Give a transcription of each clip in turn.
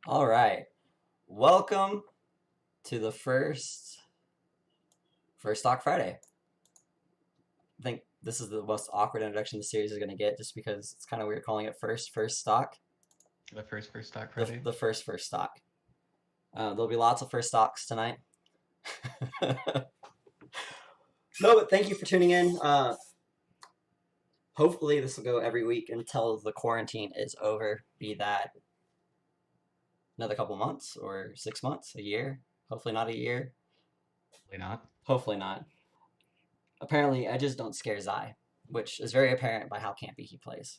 All right. Welcome to the first Stock Friday. I think this is the most awkward introduction the series is going to get just because it's kind of weird calling it first stock. The first stock The, Friday. the first stock. There'll be lots of first stocks tonight. No, but thank you for tuning in. Hopefully this will go every week until the quarantine is over, be that another couple months or 6 months, a year. Hopefully not a year. Probably not. Hopefully not. Apparently, edges don't scare Zai, which is very apparent by how campy he plays.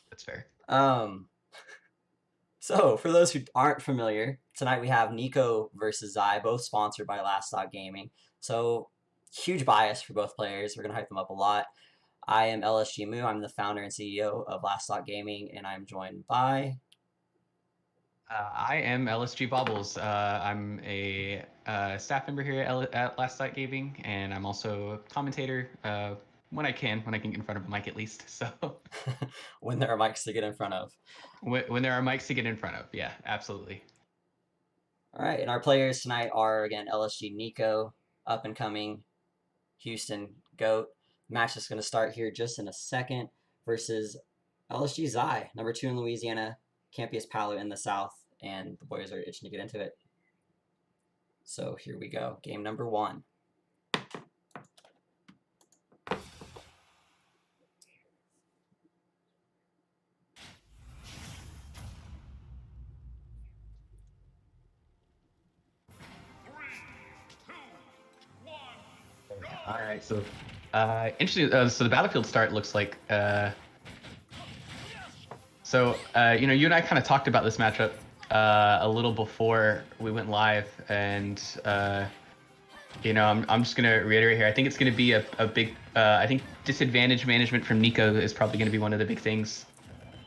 That's fair. Um, so, for those who aren't familiar, tonight we have Niko versus Zai, both sponsored by Last Stock Gaming. So, huge bias for both players. We're going to hype them up a lot. I am LSG Moo. I'm the founder and CEO of Last Stock Gaming, and I'm joined by. I am LSG Bobbles. I'm a staff member here at Last Sight Gaming, and I'm also a commentator when I can get in front of a mic at least. So When there are mics to get in front of. when there are mics to get in front of, yeah, absolutely. All right, and our players tonight are, again, LSG Niko, up and coming, Houston GOAT. Match is going to start here just in a second versus LSG Zai, number 2 in Louisiana, campiest Palu in the South, and the boys are itching to get into it. So here we go. Game number 1. All right, so interesting. So the battlefield start looks like. You and I kind of talked about this matchup a little before we went live, and I'm just gonna reiterate here. I think it's gonna be a big. I think disadvantage management from Niko is probably gonna be one of the big things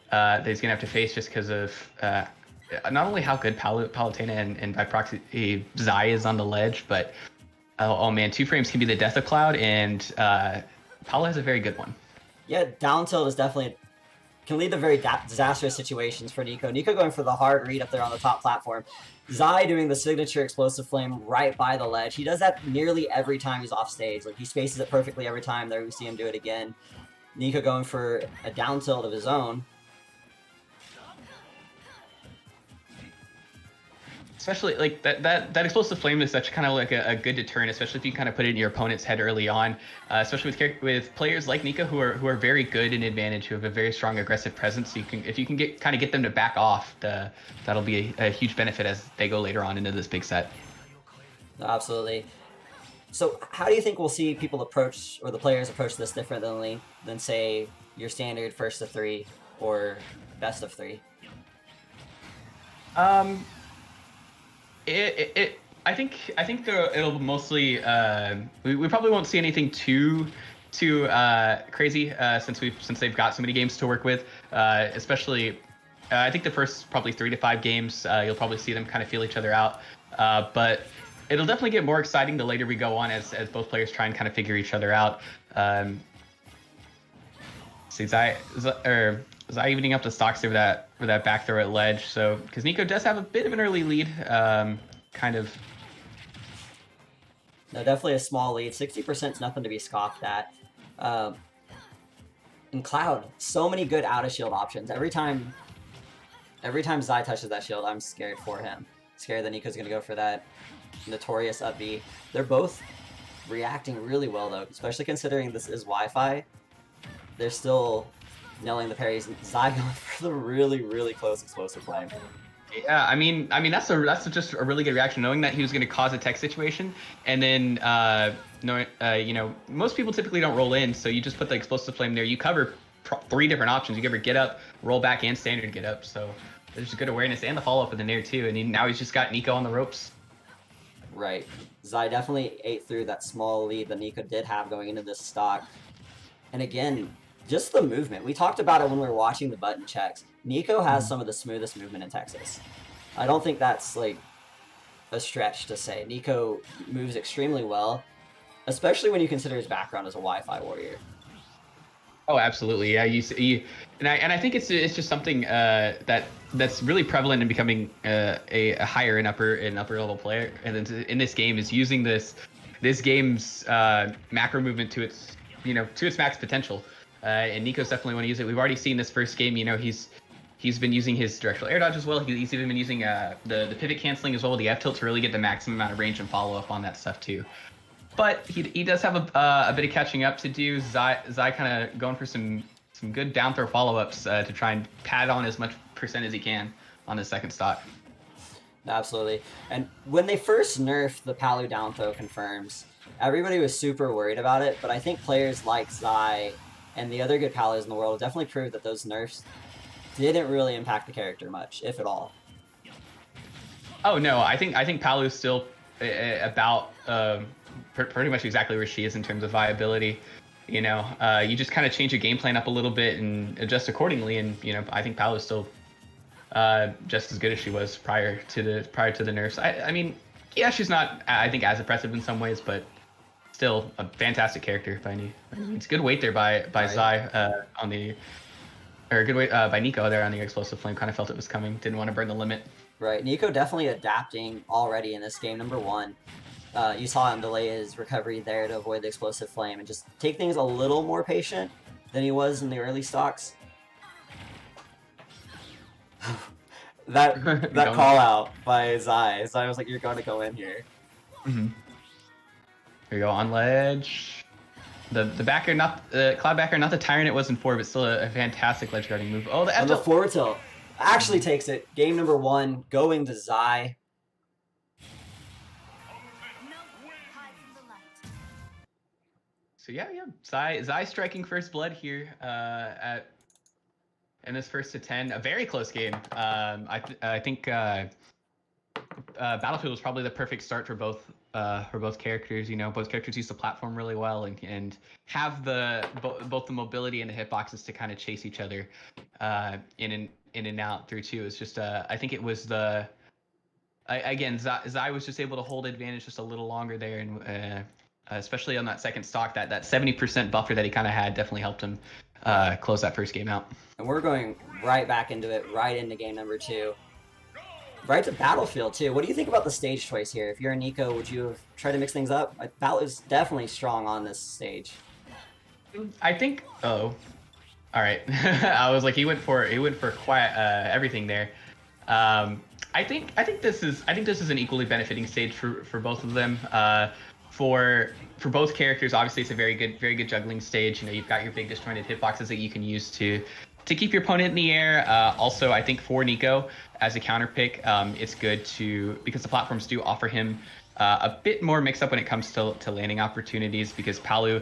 that he's gonna have to face, just because of not only how good Palutena and by proxy Zai is on the ledge, but oh man, 2 frames can be the death of Cloud, and Paolo has a very good one. Yeah, down tilt is definitely can lead to very disastrous situations for Niko. Niko going for the hard read up there on the top platform. Zai doing the signature explosive flame right by the ledge. He does that nearly every time he's off stage. Like he spaces it perfectly every time. There we see him do it again. Niko going for a down tilt of his own. Especially like that explosive flame is such kind of like a good deterrent, especially if you kind of put it in your opponent's head early on. Especially with players like Niko who are very good in advantage, who have a very strong aggressive presence. If you can get them to back off, that'll be a huge benefit as they go later on into this big set. Absolutely. So how do you think we'll see people approach, or the players approach this differently than, say, your standard first to 3 or best of 3? Um, I think it'll mostly we probably won't see anything too crazy since they've got so many games to work with. Especially, I think the first probably 3 to 5 games you'll probably see them kind of feel each other out. But it'll definitely get more exciting the later we go on as both players try and kind of figure each other out. See Zai evening up the stocks there with that back throw at ledge. So because Niko does have a bit of an early lead, kind of. No, definitely a small lead. 60% is nothing to be scoffed at. Um, and Cloud, so many good out of shield options. Every time Zai touches that shield, I'm scared for him. Scared that Niko's gonna go for that notorious up B. They're both reacting really well though, especially considering this is Wi-Fi. They're still nailing the parries. Zai going for the really close explosive flame. Yeah, I mean that's just a really good reaction, knowing that he was going to cause a tech situation, and then knowing most people typically don't roll in, so you just put the explosive flame there. You cover 3 different options. You cover get up, roll back, and standard get up. So there's good awareness and the follow up in the nair too. And now he's just got Niko on the ropes. Right. Zai definitely ate through that small lead that Niko did have going into this stock. And again, just the movement. We talked about it when we were watching the button checks. Niko has some of the smoothest movement in Texas. I don't think that's like a stretch to say. Niko moves extremely well, especially when you consider his background as a Wi-Fi warrior. Oh, absolutely. Yeah, and I think it's just something that's really prevalent in becoming a higher and upper level player. And then in this game is using this game's macro movement to its to its max potential. And Niko's definitely want to use it. We've already seen this first game. He's been using his directional air dodge as well. He's even been using the pivot canceling as well with the F tilt to really get the maximum amount of range and follow up on that stuff too. But he does have a bit of catching up to do. Zai kind of going for some good down throw follow ups to try and pad on as much percent as he can on his second stock. Absolutely. And when they first nerfed the Palu down throw confirms, everybody was super worried about it, but I think players like Zai and the other good Palus in the world definitely proved that those nerfs didn't really impact the character much, if at all. Oh no, I think Palu's still about pretty much exactly where she is in terms of viability. You just kind of change your game plan up a little bit and adjust accordingly, and I think Palu's still just as good as she was prior to the nerfs. I mean, yeah, she's not I think as impressive in some ways, but still a fantastic character by any means. It's good weight there by Right. Zai on the or good weight by Niko there on the explosive flame. Kind of felt it was coming. Didn't want to burn the limit. Right. Niko definitely adapting already in this game, number one. You saw him delay his recovery there to avoid the explosive flame and just take things a little more patient than he was in the early stocks. that call out by Zai. Zai was like, "You're going to go in here." Mm-hmm. Here we go on ledge. The backer, not the cloud backer, not the tyrant it was in 4, but still a fantastic ledge guarding move. Oh, the forward tilt actually takes it. Game number 1 going to Zai. So yeah, Zai striking first blood here in this first to 10. A very close game. I think Battlefield was probably the perfect start for both characters. Both characters use the platform really well and have both the mobility and the hitboxes to kind of chase each other in and out through two. It's just I think it was again Zai was just able to hold advantage just a little longer there, and especially on that second stock, that 70% buffer that he kind of had definitely helped him close that first game out. And we're going right back into it, right into game number 2. Right to Battlefield, too. What do you think about the stage choice here? If you're a Niko, would you have tried to mix things up? Battle is definitely strong on this stage. I think. Oh, all right. I was like, he went for quiet everything there. I think this is an equally benefiting stage for both of them. For both characters, obviously it's a very good juggling stage. You've got your big disjointed hitboxes that you can use to keep your opponent in the air. Also, I think for Niko as a counter pick, it's good because the platforms do offer him a bit more mix up when it comes to landing opportunities, because Palu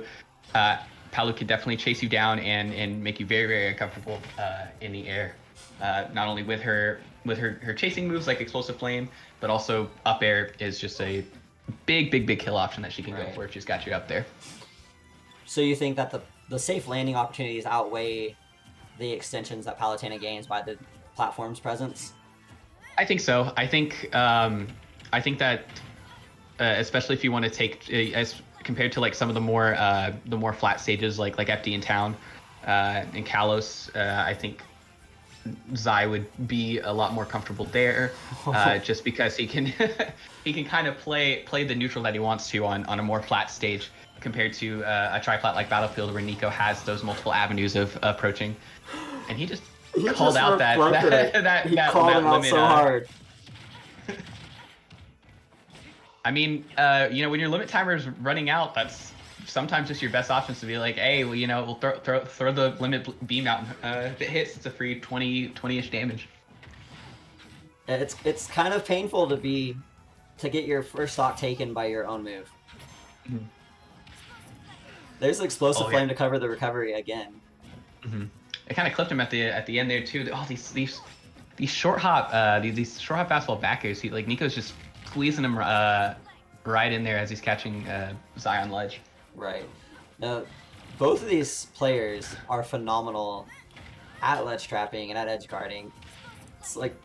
could definitely chase you down and make you very, very uncomfortable in the air. Not only with her chasing moves like explosive flame, but also up air is just a big kill option that she can go for if she's got you up there. So you think that the safe landing opportunities outweigh the extensions that Palutena gains by the platform's presence? I think so. I think that especially if you want to take as compared to like some of the more flat stages like FD in town and Kalos, I think Zai would be a lot more comfortable there, just because he can kind of play the neutral that he wants to on a more flat stage compared to a tri-flat like Battlefield, where Niko has those multiple avenues of approaching, and he called out that limit so hard. I mean, when your limit timer is running out, that's sometimes just your best options to be like, hey, well, we'll throw the limit beam out. If it hits, it's a free 20-ish damage. It's kind of painful to get your first stock taken by your own move. Mm-hmm. There's an explosive flame to cover the recovery again. Mm-hmm. It kind of clipped him at the end there too. Oh, these short hop these short hop fastball backers. Niko's just squeezing him right in there as he's catching Zai on ledge. Right. Now, both of these players are phenomenal at ledge trapping and at edge guarding. It's like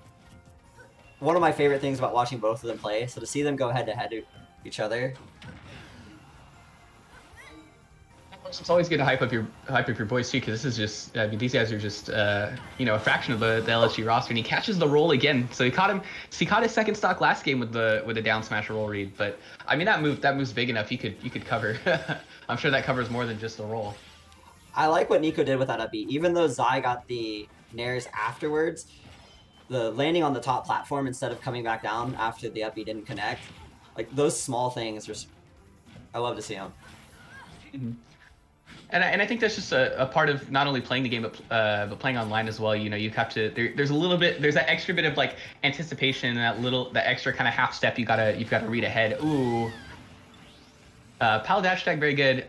one of my favorite things about watching both of them play. So to see them go head to head to each other. It's always good to hype up your boys too, because this is just, I mean, these guys are just a fraction of the LSG roster, and he catches the roll again. So he caught his second stock last game with the down smash roll read. But I mean, that move's big enough. You could cover. I'm sure that covers more than just the roll. I like what Niko did with that up B. Even though Zai got the nairs afterwards, the landing on the top platform instead of coming back down after the up B didn't connect, like those small things are, I love to see them. Mm-hmm. And I think that's just a part of not only playing the game but playing online as well. You know, you have to there's that extra bit of like anticipation and that extra kind of half step you've got to read ahead. Ooh, Pal dash tag very good,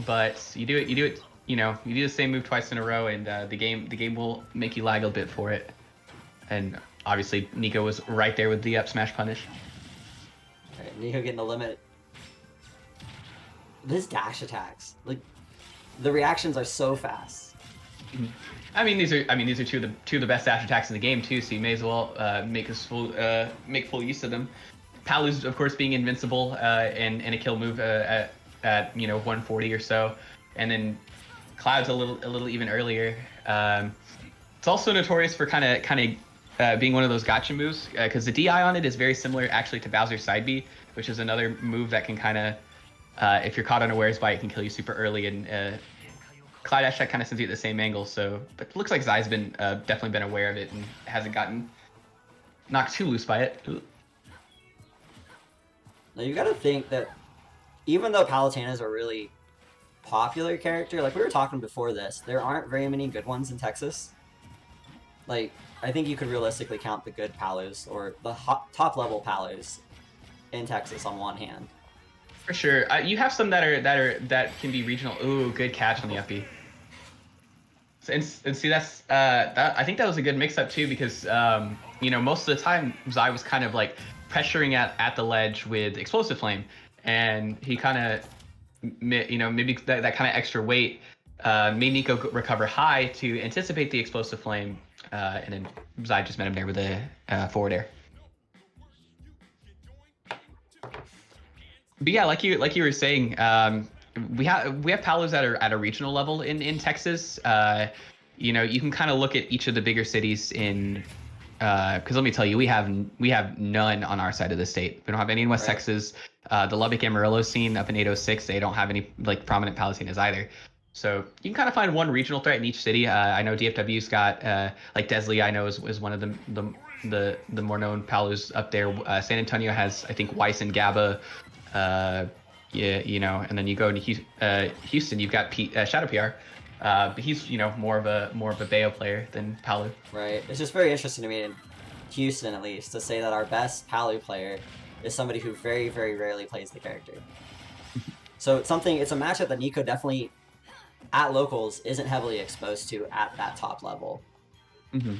but you do it you do the same move twice in a row, and the game will make you lag a bit for it. And obviously Niko was right there with the up smash punish. All right, Niko getting the limit. His dash attacks, like the reactions are so fast. I mean, these are two of the best dash attacks in the game too. So you may as well make full use of them. Palu's of course being invincible and a kill move at 140 or so, and then Cloud's a little even earlier. It's also notorious for kind of being one of those gotcha moves because the DI on it is very similar actually to Bowser's side B, which is another move that can kind of if you're caught unawares by it, can kill you super early, and Cloud Dash kind of sends you at the same angle. So, but it looks like Zai's been definitely been aware of it and hasn't gotten knocked too loose by it. Now you got to think that even though Palutena is a really popular character, like we were talking before this, there aren't very many good ones in Texas. Like I think you could realistically count the good Palus or the top level Palus in Texas on one hand. For sure, you have some that can be regional. Ooh, good catch on the up B. So, and see that's I think that was a good mix up too because most of the time Zai was kind of like pressuring at the ledge with explosive flame, and he kind of maybe that kind of extra weight made Niko recover high to anticipate the explosive flame, and then Zai just met him there with a forward air. But yeah, like you were saying, we have Palos that are at a regional level in Texas. You can kind of look at each of the bigger cities in because let me tell you, we have none on our side of the state. We don't have any in West Texas. The Lubbock Amarillo scene up in 806, they don't have any like prominent Palutinas either. So you can kind of find one regional threat in each city. I know DFW's got like Desley. I know is one of the more known Palos up there. San Antonio has I think Weiss and Gaba. And then you go to Houston, you've got Shadow PR, but he's more of a Bayo player than Palu. Right. It's just very interesting to me in Houston, at least, to say that our best Palu player is somebody who very, very rarely plays the character. So it's a matchup that Niko definitely at locals isn't heavily exposed to at that top level. Mm-hmm.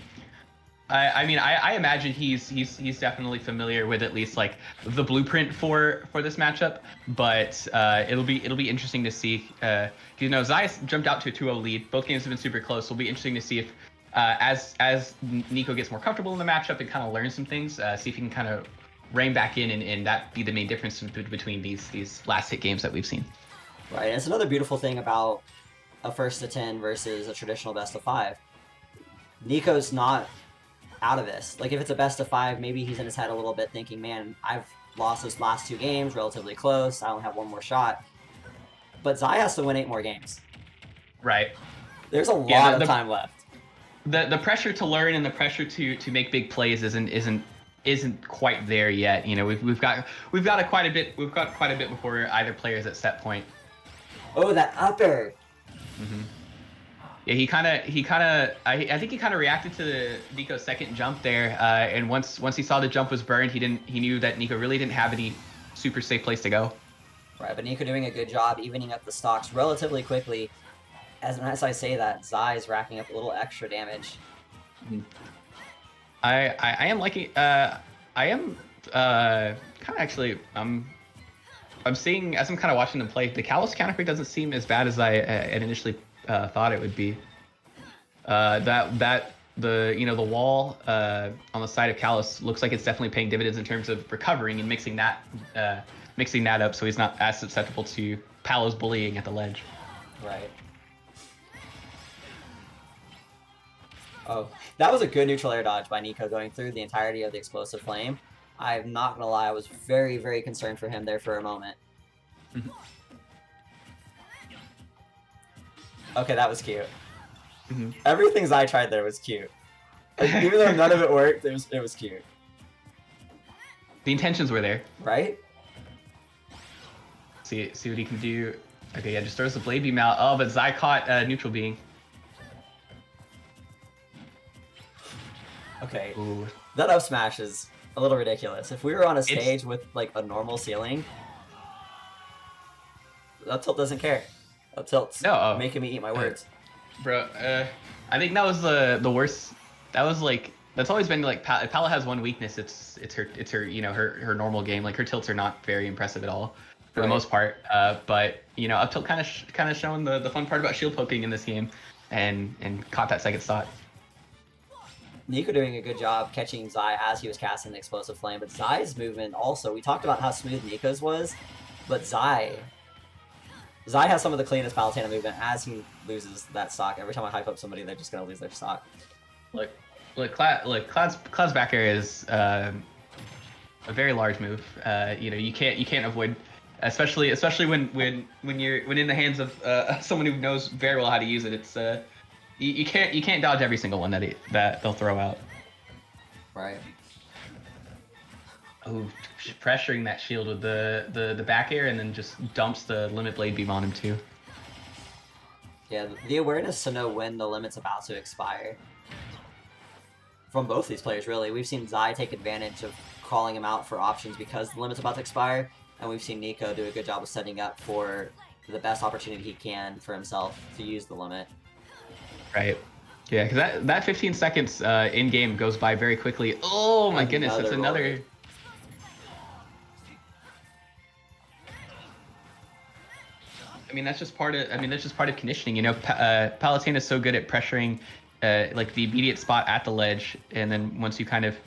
I imagine he's definitely familiar with at least like the blueprint for this matchup, but it'll be interesting to see. Zai's jumped out to a 2-0 lead. Both games have been super close. It'll be interesting to see if as Niko gets more comfortable in the matchup and kind of learns some things, see if he can kind of rein back in and that be the main difference between these last hit games that we've seen. Right, and it's another beautiful thing about a 1-10 versus a traditional best of 5. Niko's not out of this. Like if it's a best of 5, maybe he's in his head a little bit thinking, man, I've lost those last 2 games relatively close. I only have one more shot. But Zai has to win 8 more games. Right. There's a lot of time left. The pressure to learn and the pressure to make big plays isn't quite there yet. We've got quite a bit before either player is at set point. Oh, that upper. Mm-hmm. Yeah, I think he kind of reacted to Niko's second jump there, and once he saw the jump was burned, he knew that Niko really didn't have any super safe place to go. Right, but Niko doing a good job evening up the stocks relatively quickly. As I say that, Zai's racking up a little extra damage. Mm-hmm. I am liking. I am kind of actually. I'm seeing as I'm kind of watching them play. The Kalos counter pick doesn't seem as bad as I had initially thought it would be. The wall on the side of Kalos looks like it's definitely paying dividends in terms of recovering and mixing that up, so he's not as susceptible to Palo's bullying at the ledge. Right. Oh, that was a good neutral air dodge by Niko going through the entirety of the explosive flame. I'm not gonna lie, I was very, very concerned for him there for a moment. Okay, that was cute. Everything Zai tried there was cute. Like, even though none of it worked, it was cute. The intentions were there. Right? See what he can do. Okay, yeah, just throws the blade beam out. Oh, but Zai caught neutral being. Okay. Ooh. That up smash is a little ridiculous. If we were on a stage with like a normal ceiling, up tilt doesn't care. Up tilt's making me eat my words. Bro, I think that was the worst. That was like, that's always been like, Pala has one weakness. It's her you know, her normal game. Like her tilts are not very impressive at all for the most part. But you know, up tilt kind of showing the fun part about shield poking in this game, and caught that second stock. Niko doing a good job catching Zai as he was casting the explosive flame, but Zai's movement also, we talked about how smooth Niko's was, but Zai has some of the cleanest Palutena movement as he loses that stock. Every time I hype up somebody, they're just gonna lose their stock. Cloud's back air is a very large move. You know, you can't avoid, especially when you're in the hands of someone who knows very well how to use it. It's you can't dodge every single one that they'll throw out. Right. Oh, pressuring that shield with the back air, and then just dumps the limit blade beam on him too. Yeah, the awareness to know when the limit's about to expire. From both these players, really. We've seen Zai take advantage of calling him out for options because the limit's about to expire, and we've seen Niko do a good job of setting up for the best opportunity he can for himself to use the limit. Right. Yeah, because that 15 seconds in game goes by very quickly. Oh my goodness, that's another. I mean, that's just part of conditioning. You know, Palutena is so good at pressuring, like the immediate spot at the ledge, and then once you kind of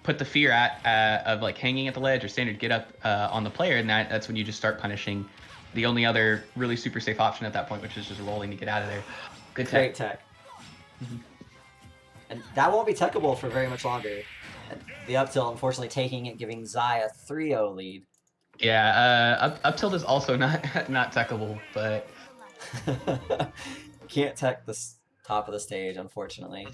put the fear of like hanging at the ledge or standard get up on the player, and that's when you just start punishing the only other really super safe option at that point, which is just rolling to get out of there. Good tech. Great tech. And that won't be techable for very much longer. And the up tilt, unfortunately, taking it, giving Zai a 3-0 lead. Yeah, up tilt is also not techable, but can't tech the top of the stage, unfortunately.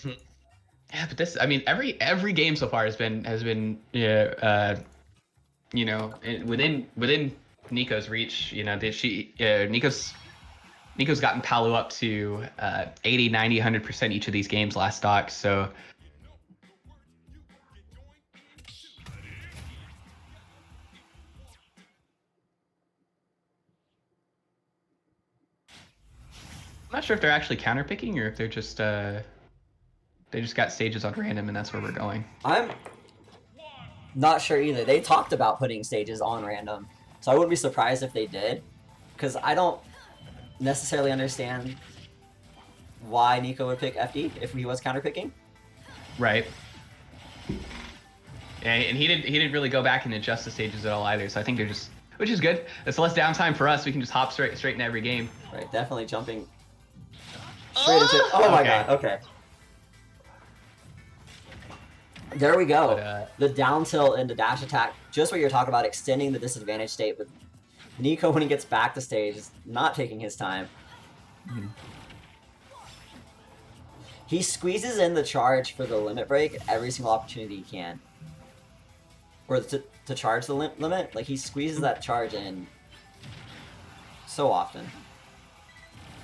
Yeah, but this, I mean, every game so far has been you know, within Niko's reach. You know, Niko's gotten Palu up to 80, 90, 100% each of these games last stock, so I'm not sure if they're actually counterpicking or if they're just they just got stages on random and that's where we're going. I'm not sure either. They talked about putting stages on random, so I wouldn't be surprised if they did, because I don't necessarily understand why Niko would pick FD if he was counterpicking. Right. And he didn't really go back and adjust the stages at all either, so I think they're just, which is good. It's less downtime for us. We can just hop straight into every game. Right, definitely jumping straight into. Oh my god. Okay. There we go. But, the down tilt into dash attack. Just what you're talking about, extending the disadvantage state. But Niko, when he gets back to stage, is not taking his time. He squeezes in the charge for the limit break every single opportunity he can. Or to charge the limit. Like, he squeezes that charge in so often.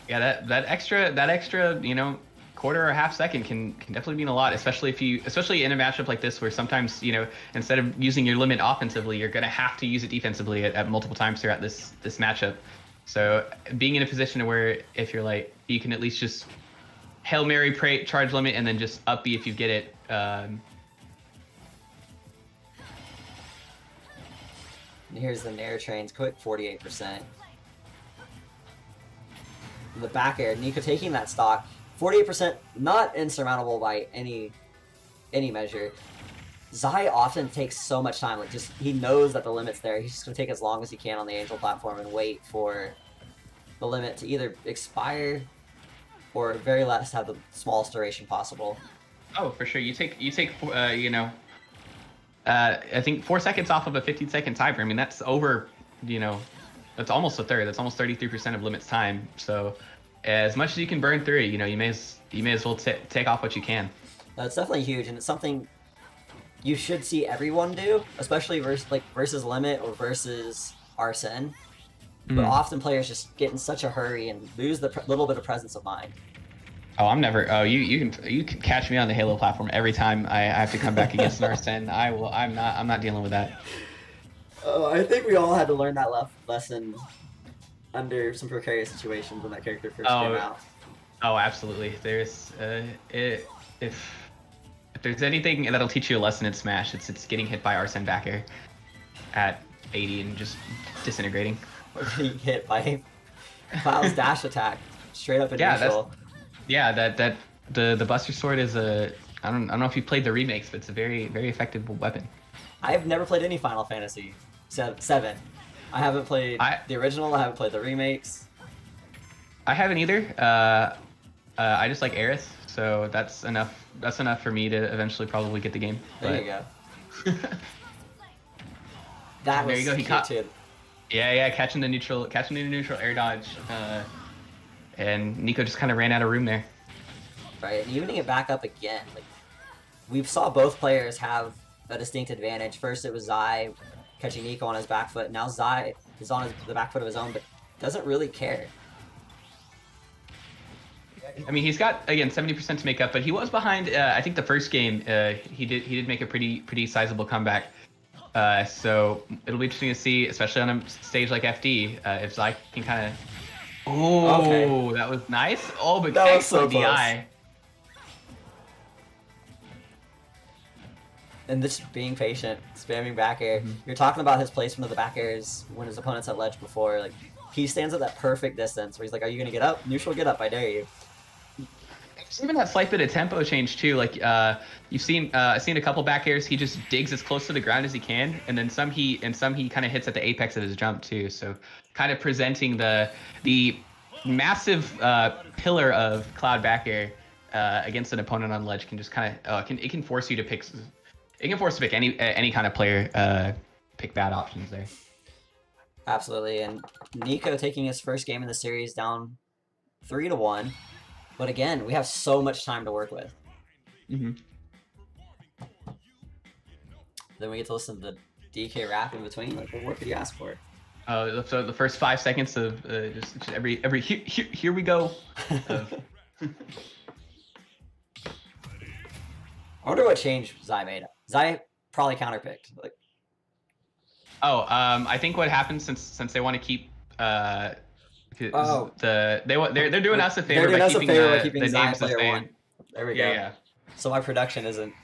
Yeah, that extra, you know, quarter or half second can definitely mean a lot, especially in a matchup like this where sometimes, you know, instead of using your limit offensively, you're gonna have to use it defensively at multiple times throughout this matchup. So being in a position where if you're like, you can at least just Hail Mary, pray, charge limit, and then just up B if you get it. Here's the Nair trains quick 48%. The back air, Niko taking that stock. 48%, not insurmountable by any measure. Zai often takes so much time. Like, just he knows that the limit's there. He's just gonna take as long as he can on the Angel platform and wait for the limit to either expire or at very last have the smallest duration possible. Oh, for sure. You take I think 4 seconds off of a 15-second timer. I mean, that's over, that's almost a third. That's almost 33% of limit's time. So, as much as you can burn through it, you may as well take off what you can. That's definitely huge, and it's something you should see everyone do, especially versus limit or versus Arsene. But Mm. often players just get in such a hurry and lose the little bit of presence of mind. Oh, I'm never. Oh, you can catch me on the Halo platform every time I have to come back against Narsen. I will. I'm not dealing with that. I think we all had to learn that lesson under some precarious situations when that character first came Oh, out. oh, absolutely. There's if there's anything that'll teach you a lesson in Smash, it's getting hit by Arsene back air at 80 and just disintegrating. Or getting hit by Cloud's dash attack straight up in Yeah, neutral. that the Buster Sword is a I don't know if you played the remakes, but it's a very very effective weapon. I've never played any Final Fantasy 7. I haven't played I the original. I haven't played the remakes. I haven't either. I just like Aerith, so that's enough. That's enough for me to eventually probably get the game. There But you go. That there was you go. He cute caught. too. Yeah, catching the neutral air dodge, and Niko just kind of ran out of room there. Right, and evening it back up again. Like we saw both players have a distinct advantage. First, it was Zai catching Niko on his back foot. Now Zai is on the back foot of his own, but doesn't really care. I mean, he's got again 70% to make up, but he was behind. I think the first game, he did make a pretty sizable comeback. So it'll be interesting to see, especially on a stage like FD, if Zai can kind of. Oh, Okay. that was nice. Oh, but That was so excellent DI. And just being patient, spamming back air. Mhm. You're talking about his placement of the back airs when his opponent's at ledge before. Like he stands at that perfect distance where he's like, "Are you gonna get up? Neutral, get up! I dare you." There's even that slight bit of tempo change too. Like you've seen, I've seen a couple back airs. He just digs as close to the ground as he can, and then some he kind of hits at the apex of his jump too. So kind of presenting the massive pillar of cloud back air against an opponent on ledge can just kind of it can force you to pick. It can force to pick any kind of player. Pick bad options there. Absolutely. And Niko taking his first game in the series down 3-1. But again, we have so much time to work with. Mm-hmm. Then we get to listen to the DK rap in between. Like, what more could you ask for? So the first 5 seconds of just every here we go. Of... I wonder what change Zai made. Zai probably counterpicked. Like, I think what happens since they want to keep they're doing us a favor by keeping the Zai names the player same. one. There we go. Yeah. So my production isn't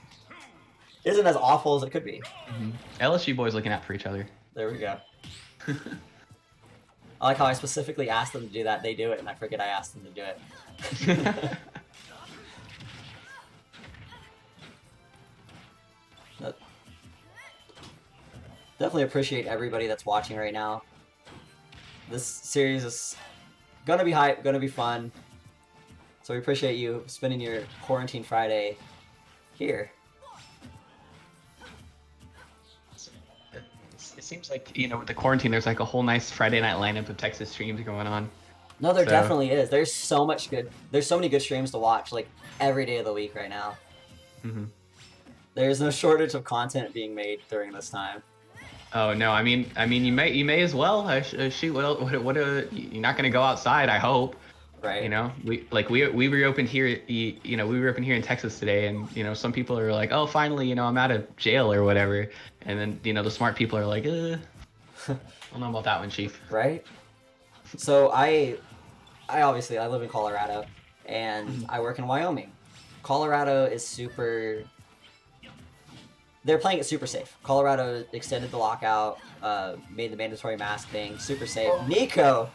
as awful as it could be. Mm-hmm. LSG boys looking out for each other. There we go. I like how I specifically asked them to do that. They do it, and I forget I asked them to do it. Definitely appreciate everybody that's watching right now. This series is gonna be hype, gonna be fun. So we appreciate you spending your quarantine Friday here. It seems like with the quarantine, there's like a whole nice Friday night lineup of Texas streams going on. No, there definitely is. There's so many good streams to watch, like every day of the week right now. Mm-hmm. There's no shortage of content being made during this time. Oh no, I mean you may as well. Shoot, what you're not gonna go outside, I hope. Right. We reopened here. We reopened here in Texas today, and some people are like, oh, finally, I'm out of jail or whatever, and then the smart people are like, I don't know about that one, Chief. Right. So I obviously I live in Colorado, and I work in Wyoming. Colorado is super. They're playing it super safe. Colorado extended the lockout, made the mandatory mask thing super safe. Niko,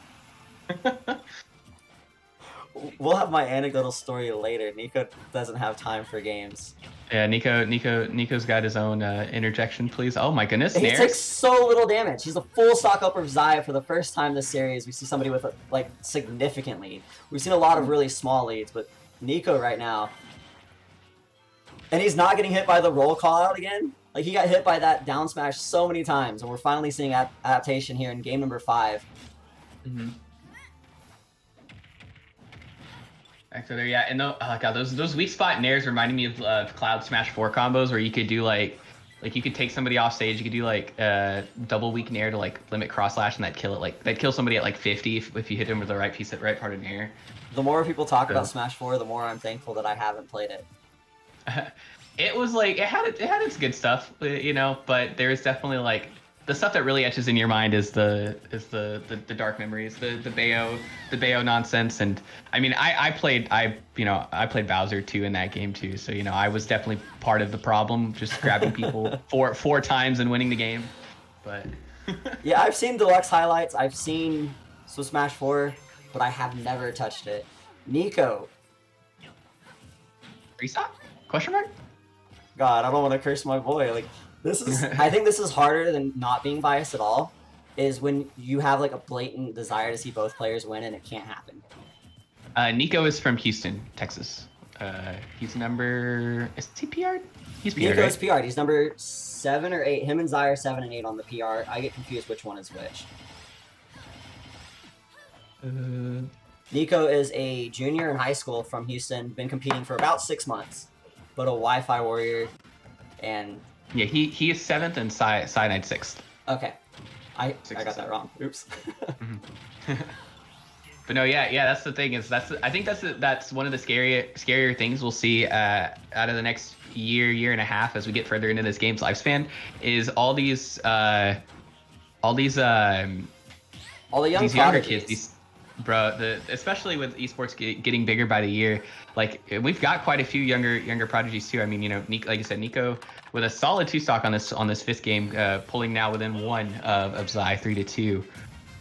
We'll have my anecdotal story later. Niko doesn't have time for games. Yeah, Nico's got his own interjection, please. Oh my goodness, He takes Nares. so little damage. He's a full stock up of Zaya for the first time this series. We see somebody with a like significant lead. We've seen a lot of really small leads, but Niko right now, and he's not getting hit by the roll call out again. Like he got hit by that down smash so many times, and we're finally seeing adaptation here in game number 5. Mm-hmm. Actually, yeah, and God, those weak spot nairs reminded me of Cloud Smash 4 combos where you could do like you could take somebody off stage, you could do like double weak nair to like limit cross slash, and that'd kill it. Like that'd kill somebody at like 50 if you hit him with the right piece, at right part of nair. The more people talk So. about Smash 4, the more I'm thankful that I haven't played it. It was like it had its good stuff, you know, but there's definitely like the stuff that really etches in your mind is the dark memories, the Bayo nonsense. And I mean, I played Bowser too in that game too, so you know I was definitely part of the problem, just grabbing people four times and winning the game. But yeah, I've seen deluxe highlights, I've seen Smash 4, but I have never touched it. Niko. Restock? Question mark? God, I don't want to curse my boy. Like this is, I think this is harder than not being biased at all. Is when you have like a blatant desire to see both players win and it can't happen. Niko is from Houston, Texas. He's number. Is he PR'd? He's PR'd. Niko's right? PR'd. He's number 7 or 8. Him and Zai are 7 and 8 on the PR. I get confused which one is which. Niko is a junior in high school from Houston. Been competing for about 6 months, but a Wi-Fi warrior. And yeah, he is 7th and Cyanide 6th. Okay, I got that wrong. Oops. But no, yeah, that's the thing. I think that's one of the scarier things we'll see out of the next year and a half as we get further into this game's lifespan. Is all the young these younger kids, especially with esports getting bigger by the year. Like we've got quite a few younger prodigies too. I mean, you know, like you said, Niko with a solid 2 stock on this 5th game, pulling now within 1 of Zai 3-2,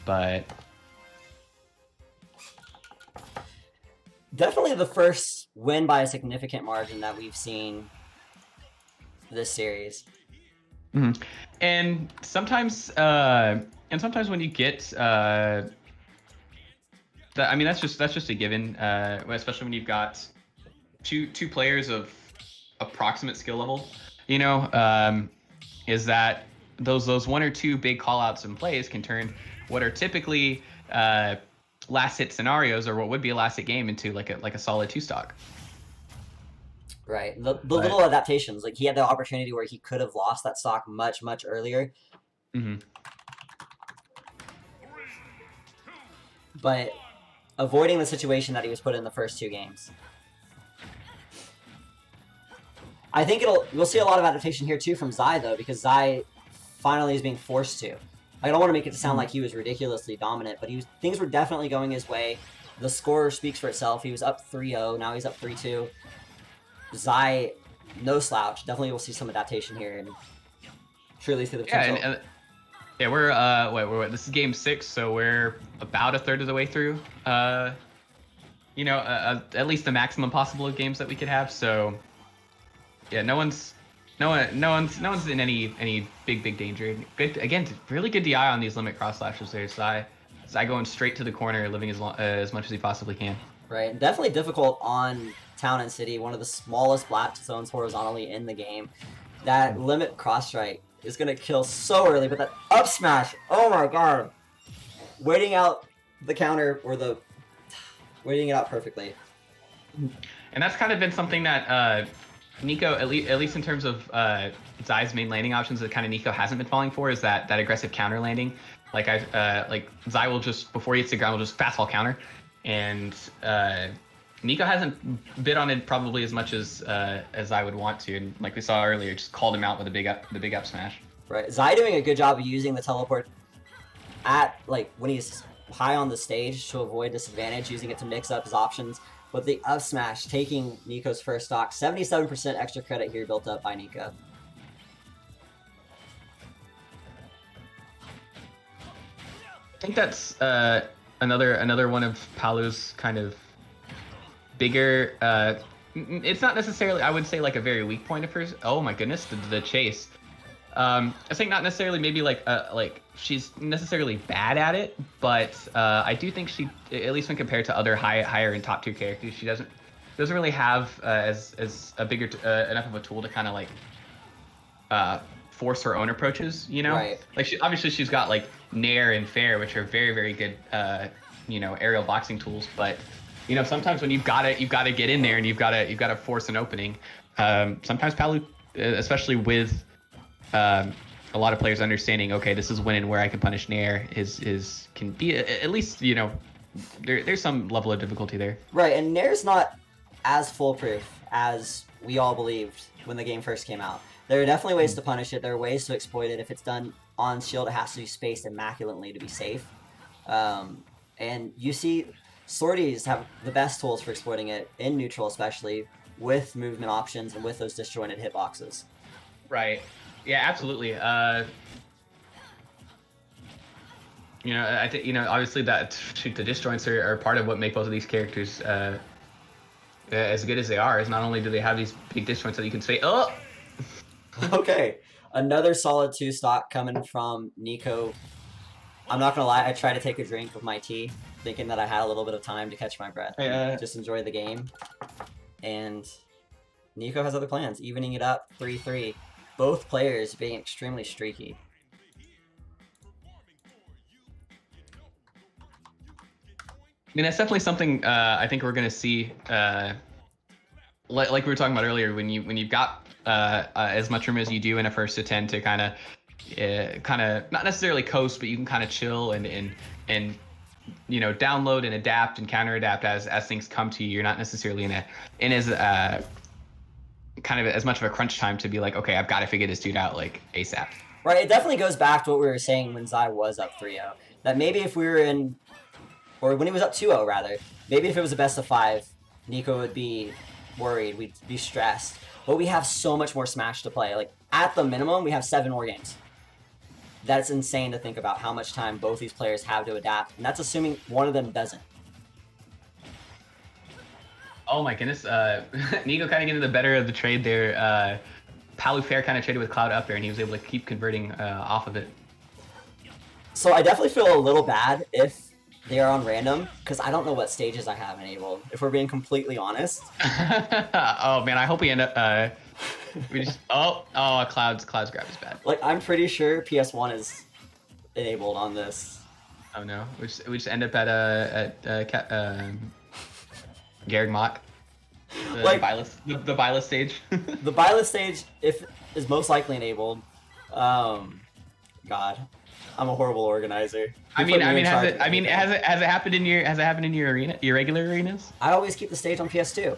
but. Definitely the first win by a significant margin that we've seen this series. Mm-hmm. And sometimes when you get, I mean, that's just a given, especially when you've got two players of approximate skill level. You know, is that those 1 or 2 big callouts in plays can turn what are typically last hit scenarios, or what would be a last hit game, into like a solid 2 stock. Right. The little adaptations, like he had the opportunity where he could have lost that stock much earlier. Mm-hmm. But avoiding the situation that he was put in the first 2 games. I think we'll see a lot of adaptation here too from Zai though, because Zai finally is being forced to. I don't want to make it sound like he was ridiculously dominant, but things were definitely going his way. The score speaks for itself. He was up 3-0, now he's up 3-2. Zai, no slouch. Definitely we'll see some adaptation here and truly see the potential. Yeah, we're this is game 6, so we're about a third of the way through. You know, at least the maximum possible of games that we could have. So, yeah, no one's in any big danger. Good again, really good DI on these limit cross slashes there. Zai going straight to the corner, living as much as he possibly can. Right, definitely difficult on Town and City, one of the smallest blast zones horizontally in the game. That limit cross strike is gonna kill so early, but that up smash, oh my god, waiting out the counter or waiting it out perfectly. And that's kind of been something that Niko, at least in terms of Zai's main landing options, that kind of Niko hasn't been falling for, is that aggressive counter landing. Like Zai will just, before he hits the ground, will just fastball counter, and Niko hasn't bid on it probably as much as I would want to, and like we saw earlier, just called him out with the big up smash. Right, Zai doing a good job of using the teleport at when he's high on the stage to avoid disadvantage, using it to mix up his options. But the up smash taking Niko's first stock, 77% extra credit here built up by Niko. I think that's another one of Palu's kind of bigger. It's not necessarily, I would say, like a very weak point of hers. Oh my goodness, the chase. I think not necessarily maybe like she's necessarily bad at it, but I do think she, at least when compared to other higher and top tier characters, she doesn't really have as a bigger enough of a tool to kind of like force her own approaches. You know, Right. like obviously she's got like Nair and Fair, which are very very good aerial boxing tools, but sometimes when you've got to get in there and you've got to force an opening. Sometimes Palu, especially with a lot of players understanding, okay, this is when and where I can punish Nair is can be at least there's some level of difficulty there. Right, and Nair's not as foolproof as we all believed when the game first came out. There are definitely ways to punish it. There are ways to exploit it. If it's done on shield, it has to be spaced immaculately to be safe. And you see sorties have the best tools for exploiting it, in neutral especially, with movement options and with those disjointed hitboxes. Right. Yeah, absolutely. I think obviously that the disjoints are part of what make both of these characters as good as they are. Is not only do they have these big disjoints that you can say, oh. Okay, another solid 2-stock coming from Niko. I'm not gonna lie, I tried to take a drink of my tea, thinking that I had a little bit of time to catch my breath, just enjoy the game. And Niko has other plans, evening it up 3-3. Both players being extremely streaky. I mean, that's definitely something I think we're gonna see. Like we were talking about earlier, when you've got as much room as you do in a first to 10 to kind of not necessarily coast, but you can kind of chill and download and adapt and counter adapt as things come to you. You're not necessarily in as kind of as much of a crunch time to be like, okay, I've got to figure this dude out like ASAP. Right, it definitely goes back to what we were saying when Zai was up 3-0. That maybe if we were in, or when he was up 2-0 rather, maybe if it was a best of 5, Niko would be worried, we'd be stressed. But we have so much more Smash to play. Like, at the minimum, we have 7 more games. That's insane to think about how much time both these players have to adapt, and that's assuming one of them doesn't. Oh my goodness, Niko kind of getting the better of the trade there. Palu Fair kind of traded with Cloud up there, and he was able to keep converting off of it. So I definitely feel a little bad if they are on random, because I don't know what stages I have enabled, if we're being completely honest. Oh man, I hope we end up we just Cloud's grab is bad. Like, I'm pretty sure PS1 is enabled on this. Oh no, we just end up at Garreg Mott. Like, the Byleth stage. The Byleth stage is most likely enabled. God, I'm a horrible organizer. Has it happened in your arena, your regular arenas? I always keep the stage on PS2.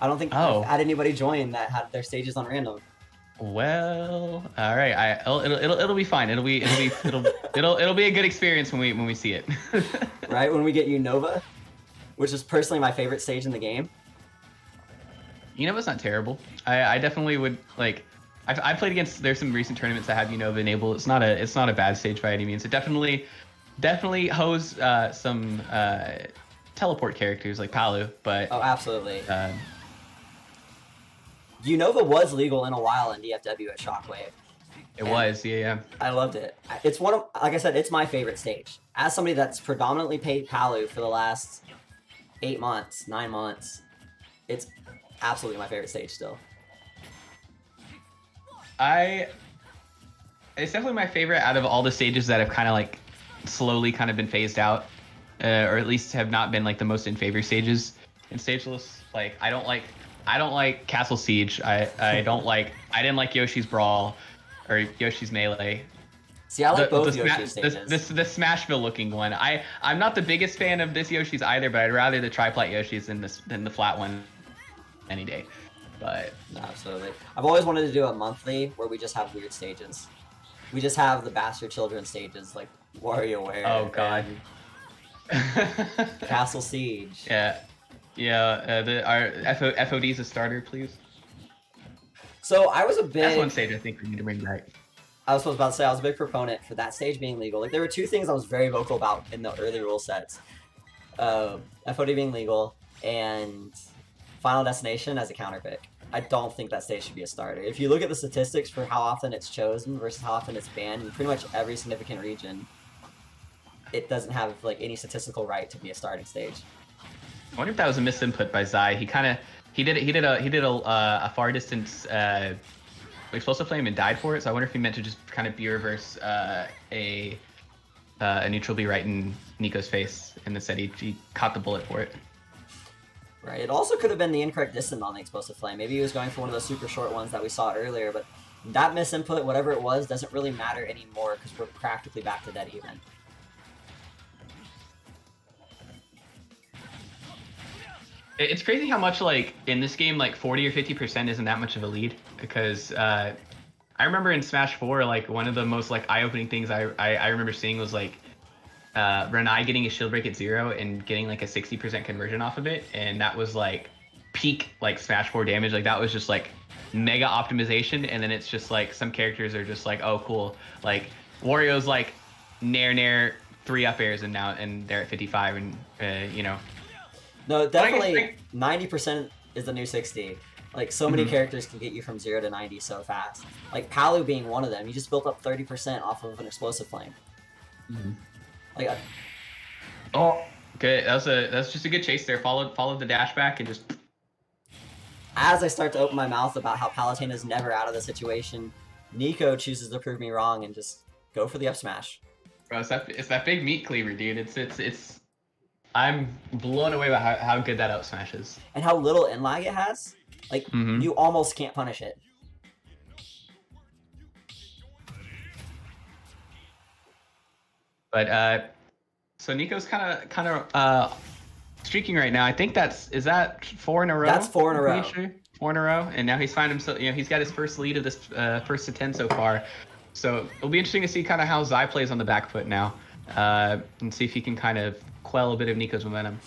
I don't think I've had anybody join that had their stages on random. Well, all right. It'll be fine. It'll be a good experience when we see it. Right, when we get Unova, which is personally my favorite stage in the game. Unova's not terrible. I definitely would like. I played against. There's some recent tournaments that have Unova enabled. It's not a bad stage by any means. It definitely hose some teleport characters like Palu, but oh, absolutely. Unova was legal in a while in DFW at Shockwave. It was, yeah. I loved it. It's like I said, it's my favorite stage. As somebody that's predominantly paid Palu for the last 9 months, it's absolutely my favorite stage still. It's definitely my favorite out of all the stages that have kind of like slowly kind of been phased out, or at least have not been like the most in favor stages in stage lists. Like I don't like Castle Siege. I didn't like Yoshi's Brawl or Yoshi's Melee. See, I like both Yoshi's stages. The Smashville looking one. I'm not the biggest fan of this Yoshi's either, but I'd rather the triplat Yoshi's than the flat one any day. But absolutely, I've always wanted to do a monthly where we just have weird stages. We just have the Bastard Children stages like WarioWare. Oh god. Castle Siege. Yeah. Our FOD's a starter, please. So I was a big. That's one stage I think we need to bring back. I was about to say I was a big proponent for that stage being legal. Like there were 2 things I was very vocal about in the early rule sets: FOD being legal and Final Destination as a counter pick. I don't think that stage should be a starter. If you look at the statistics for how often it's chosen versus how often it's banned in pretty much every significant region, it doesn't have like any statistical right to be a starting stage. I wonder if that was a misinput by Zai. He did a far distance explosive flame and died for it. So I wonder if he meant to just kind of B reverse a neutral B right in Niko's face, and instead he caught the bullet for it. Right. It also could have been the incorrect distance on the explosive flame. Maybe he was going for one of those super short ones that we saw earlier, but that misinput, whatever it was, doesn't really matter anymore because we're practically back to dead even. It's crazy how much, like, in this game, like 40 or 50% isn't that much of a lead, because I remember in Smash 4, like, one of the most, like, eye-opening things I remember seeing was, like, Renai getting a shield break at 0 and getting, like, a 60% conversion off of it, and that was, like, peak, like, Smash 4 damage. Like, that was just, like, mega optimization, and then it's just, like, some characters are just, like, oh, cool. Like, Wario's, like, nair 3 up airs, and they're at 55, and, you know. No, definitely 90% is the new 60. Like, so many characters can get you from 0 to 90 so fast. Like, Palu being one of them. You just built up 30% off of an explosive flame. Like, oh, good. That's just a good chase there. Followed the dash back and just. As I start to open my mouth about how Palutena is never out of the situation, Niko chooses to prove me wrong and just go for the up smash. Bro, it's that big meat cleaver, dude. It's. I'm blown away by how good that up smash is. And how little in lag it has. Like, you almost can't punish it. But so Niko's kind of streaking right now. I think is that 4 in a row? That's 4 in a row. Sure. 4 in a row, and now he's found himself. You know, he's got his first lead of this first to 10 so far. So it'll be interesting to see kind of how Zai plays on the back foot now, and see if he can kind of quell a bit of Niko's momentum.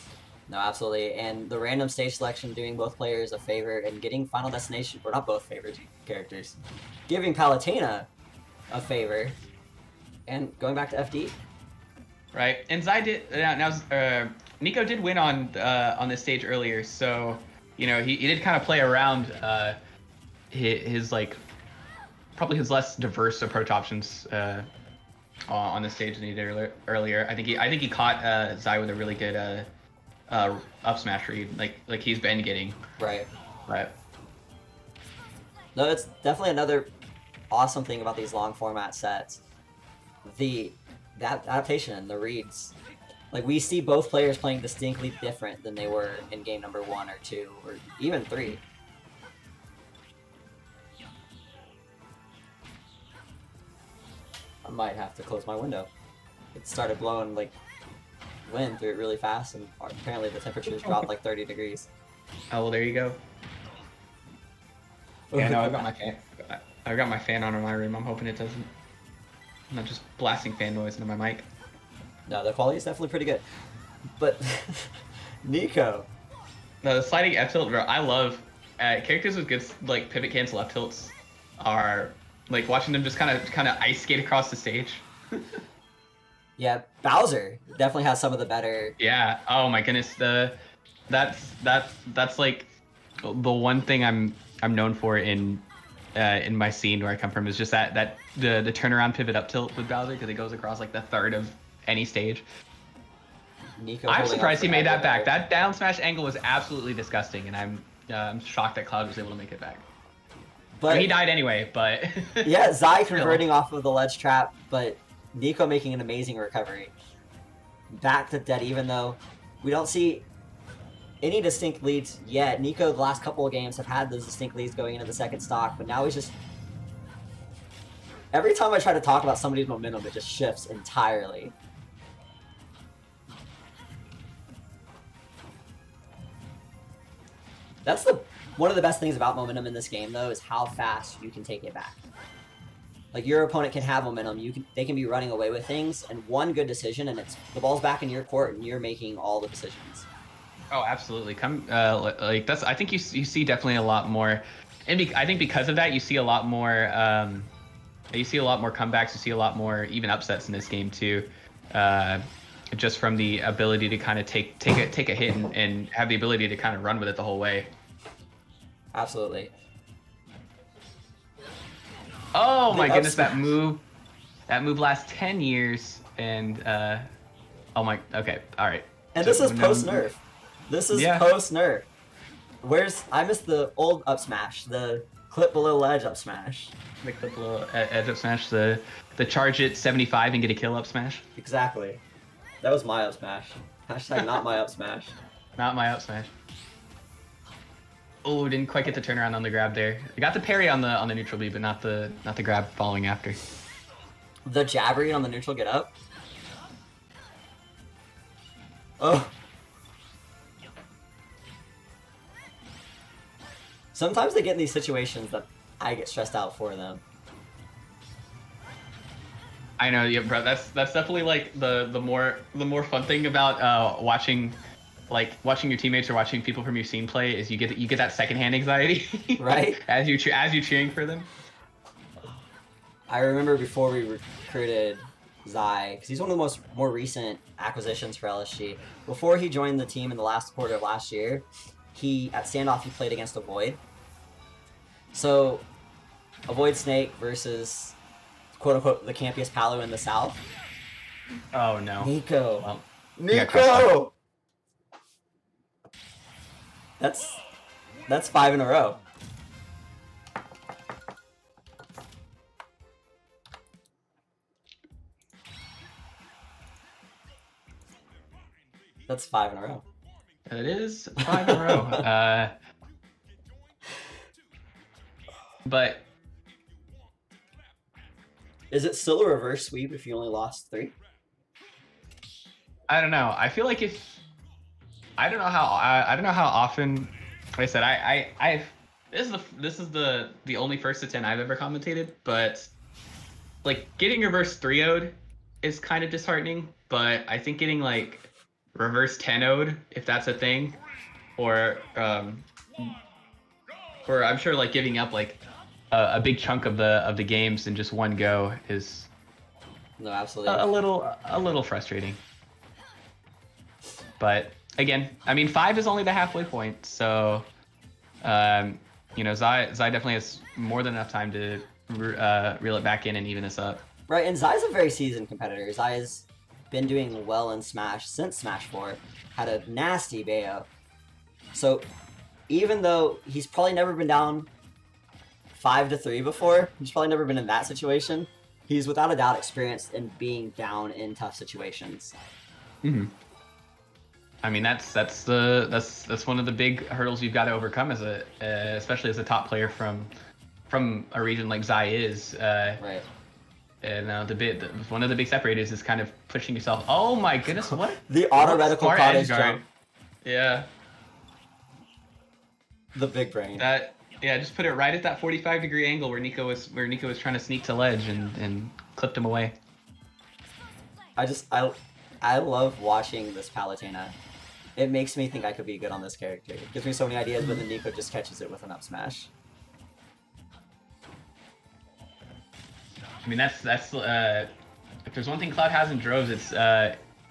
No, absolutely. And the random stage selection doing both players a favor and getting Final Destination, or not both favorite characters, giving Palutena a favor and going back to FD. Right, and Zai did now. Niko did win on this stage earlier, so you know he did kind of play around his like probably his less diverse approach options on the stage than he did earlier. I think he caught Zai with a really good up smash read, like he's been getting. Right. Right. No, it's definitely another awesome thing about these long format sets. That adaptation, the reads. Like, we see both players playing distinctly different than they were in game number 1 or 2, or even 3. I might have to close my window. It started blowing, like, wind through it really fast, and apparently the temperatures dropped like 30 degrees. Oh, well, there you go. Yeah, no, I've got my fan. I've got my fan on in my room. I'm hoping it doesn't. I'm not just blasting fan noise into my mic. No, the quality is definitely pretty good. But Niko. No, the sliding F tilt, bro. I love characters with good like pivot cancel F tilts. Are like watching them just kind of ice skate across the stage. Yeah, Bowser definitely has some of the better. Yeah. Oh my goodness. That's like the one thing I'm known for in my scene where I come from is just that the turnaround pivot up tilt with Bowser, because it goes across like the third of any stage. Niko I'm surprised he made that back. That down smash angle was absolutely disgusting, and I'm shocked that Cloud was able to make it back. But I mean, he died anyway. But yeah, Zai converting off of the ledge trap, but Niko making an amazing recovery. Back to dead, even though we don't see any distinct leads yet. Niko, the last couple of games, have had those distinct leads going into the second stock, but now he's just... Every time I try to talk about somebody's momentum, it just shifts entirely. That's one of the best things about momentum in this game, though, is how fast you can take it back. Like, your opponent can have momentum, they can be running away with things, and one good decision, and the ball's back in your court, and you're making all the decisions. Oh, absolutely. Like that's. I think you see definitely a lot more, and I think because of that, you see a lot more. You see a lot more comebacks. You see a lot more even upsets in this game too, just from the ability to kind of take a hit and have the ability to kind of run with it the whole way. Absolutely. Oh The my up goodness, that smash. move. That move lasts 10 years, and oh my. Okay, all right. And So this is post no, nerf. This is yeah, post nerf. I missed the old up smash, the clip below ledge up smash. make the little edge up smash, the charge it 75 and get a kill up smash. Exactly. That was my up smash. Hashtag not my up smash. Not my up smash. Oh, didn't quite get the turnaround on the grab there. I got the parry on the neutral B, but not the grab following after. The jab read on the neutral get up. Oh. Sometimes they get in these situations that I get stressed out for them. I know, yeah, bro. That's definitely like the more fun thing about watching your teammates or watching people from your scene play is you get that secondhand anxiety, Right? as you're cheering for them. I remember before we recruited Zai, because he's one of the more recent acquisitions for LSG. Before he joined the team in the last quarter of last year, at standoff he played against a Void. So, a Void Snake versus quote unquote the campiest Palo in the south. Oh no. Niko. Well, Niko! That's 5 in a row. That's 5 in a row. It is 5 in a row. But is it still a reverse sweep if you only lost 3? I don't know. I feel like I don't know how often. Like I said, this is the only first to 10 I've ever commentated, but like getting reverse 3-0'd is kind of disheartening. But I think getting like reverse 10-0'd, if that's a thing, or I'm sure like giving up like a big chunk of the games in just one go is No, absolutely. a little frustrating. But again, I mean, 5 is only the halfway point, so you know, Zai definitely has more than enough time to reel it back in and even this up. Right, and Zai's a very seasoned competitor. Zai's been doing well in Smash since Smash 4. Had a nasty Bayo. So even though he's probably never been down 5-3 before, he's probably never been in that situation, he's without a doubt experienced in being down in tough situations. Mm-hmm. I mean, that's one of the big hurdles you've got to overcome as especially as a top player from a region like Zai is. Right. And one of the big separators is kind of pushing yourself. Oh my goodness, what? The auto reticle cottage jump. Yeah. The big brain. Yeah, just put it right at that 45-degree angle where Niko was trying to sneak to ledge and clipped him away. I love watching this Palutena. It makes me think I could be good on this character. It gives me so many ideas, but then Niko just catches it with an up smash. I mean, that's if there's one thing Cloud has in droves, it's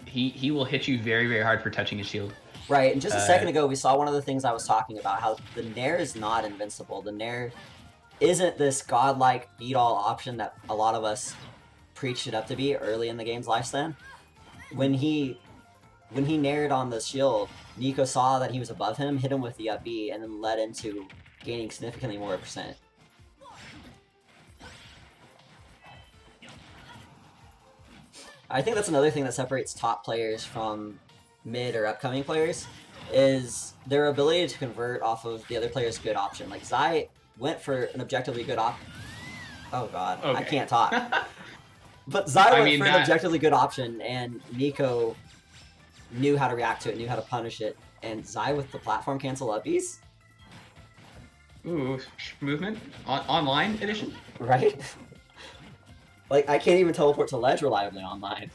he will hit you very, very hard for touching his shield. Right, and just a second ago we saw one of the things I was talking about, how the Nair is not invincible. The Nair isn't this godlike beat-all option that a lot of us preached it up to be early in the game's lifespan. When he Naired on the shield, Niko saw that he was above him, hit him with the up B, and then led into gaining significantly more percent. I think that's another thing that separates top players from mid or upcoming players, is their ability to convert off of the other player's good option. Like, Zai went for an objectively good Oh god, okay. I can't talk. But Zai went for an objectively good option, and Niko knew how to react to it, knew how to punish it, and Zai with the platform cancel uppies? Ooh, movement? Online edition? Right? Like, I can't even teleport to ledge reliably online.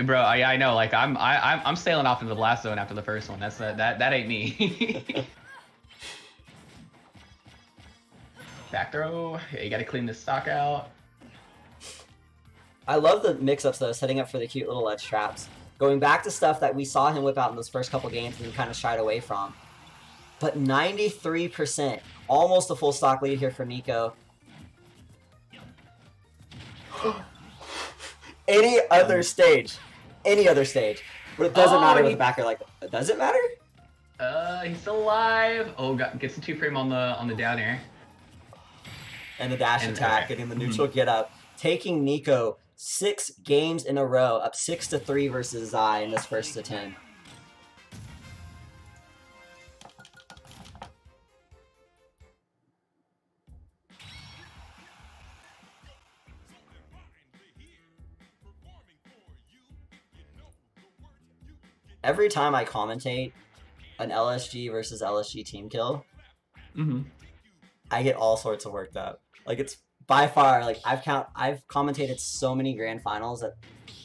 Bro, I know. Like, I'm sailing off into the blast zone after the first one. That ain't me. Back throw. Yeah, you got to clean this stock out. I love the mix-ups though, setting up for the cute little ledge traps. Going back to stuff that we saw him whip out in those first couple games and then kind of shied away from. But 93% Almost a full stock lead here for Niko. Any other stage. But it doesn't matter with a backer like that. Does it matter? He's still alive. Oh, gets the 2-frame on the down air. And the dash attack, getting the neutral get up. Taking Niko 6 games in a row, up 6-3 versus Zai in this first to 10. Every time I commentate an LSG versus LSG team kill, I get all sorts of worked up. Like, it's by far, like, I've commentated so many grand finals that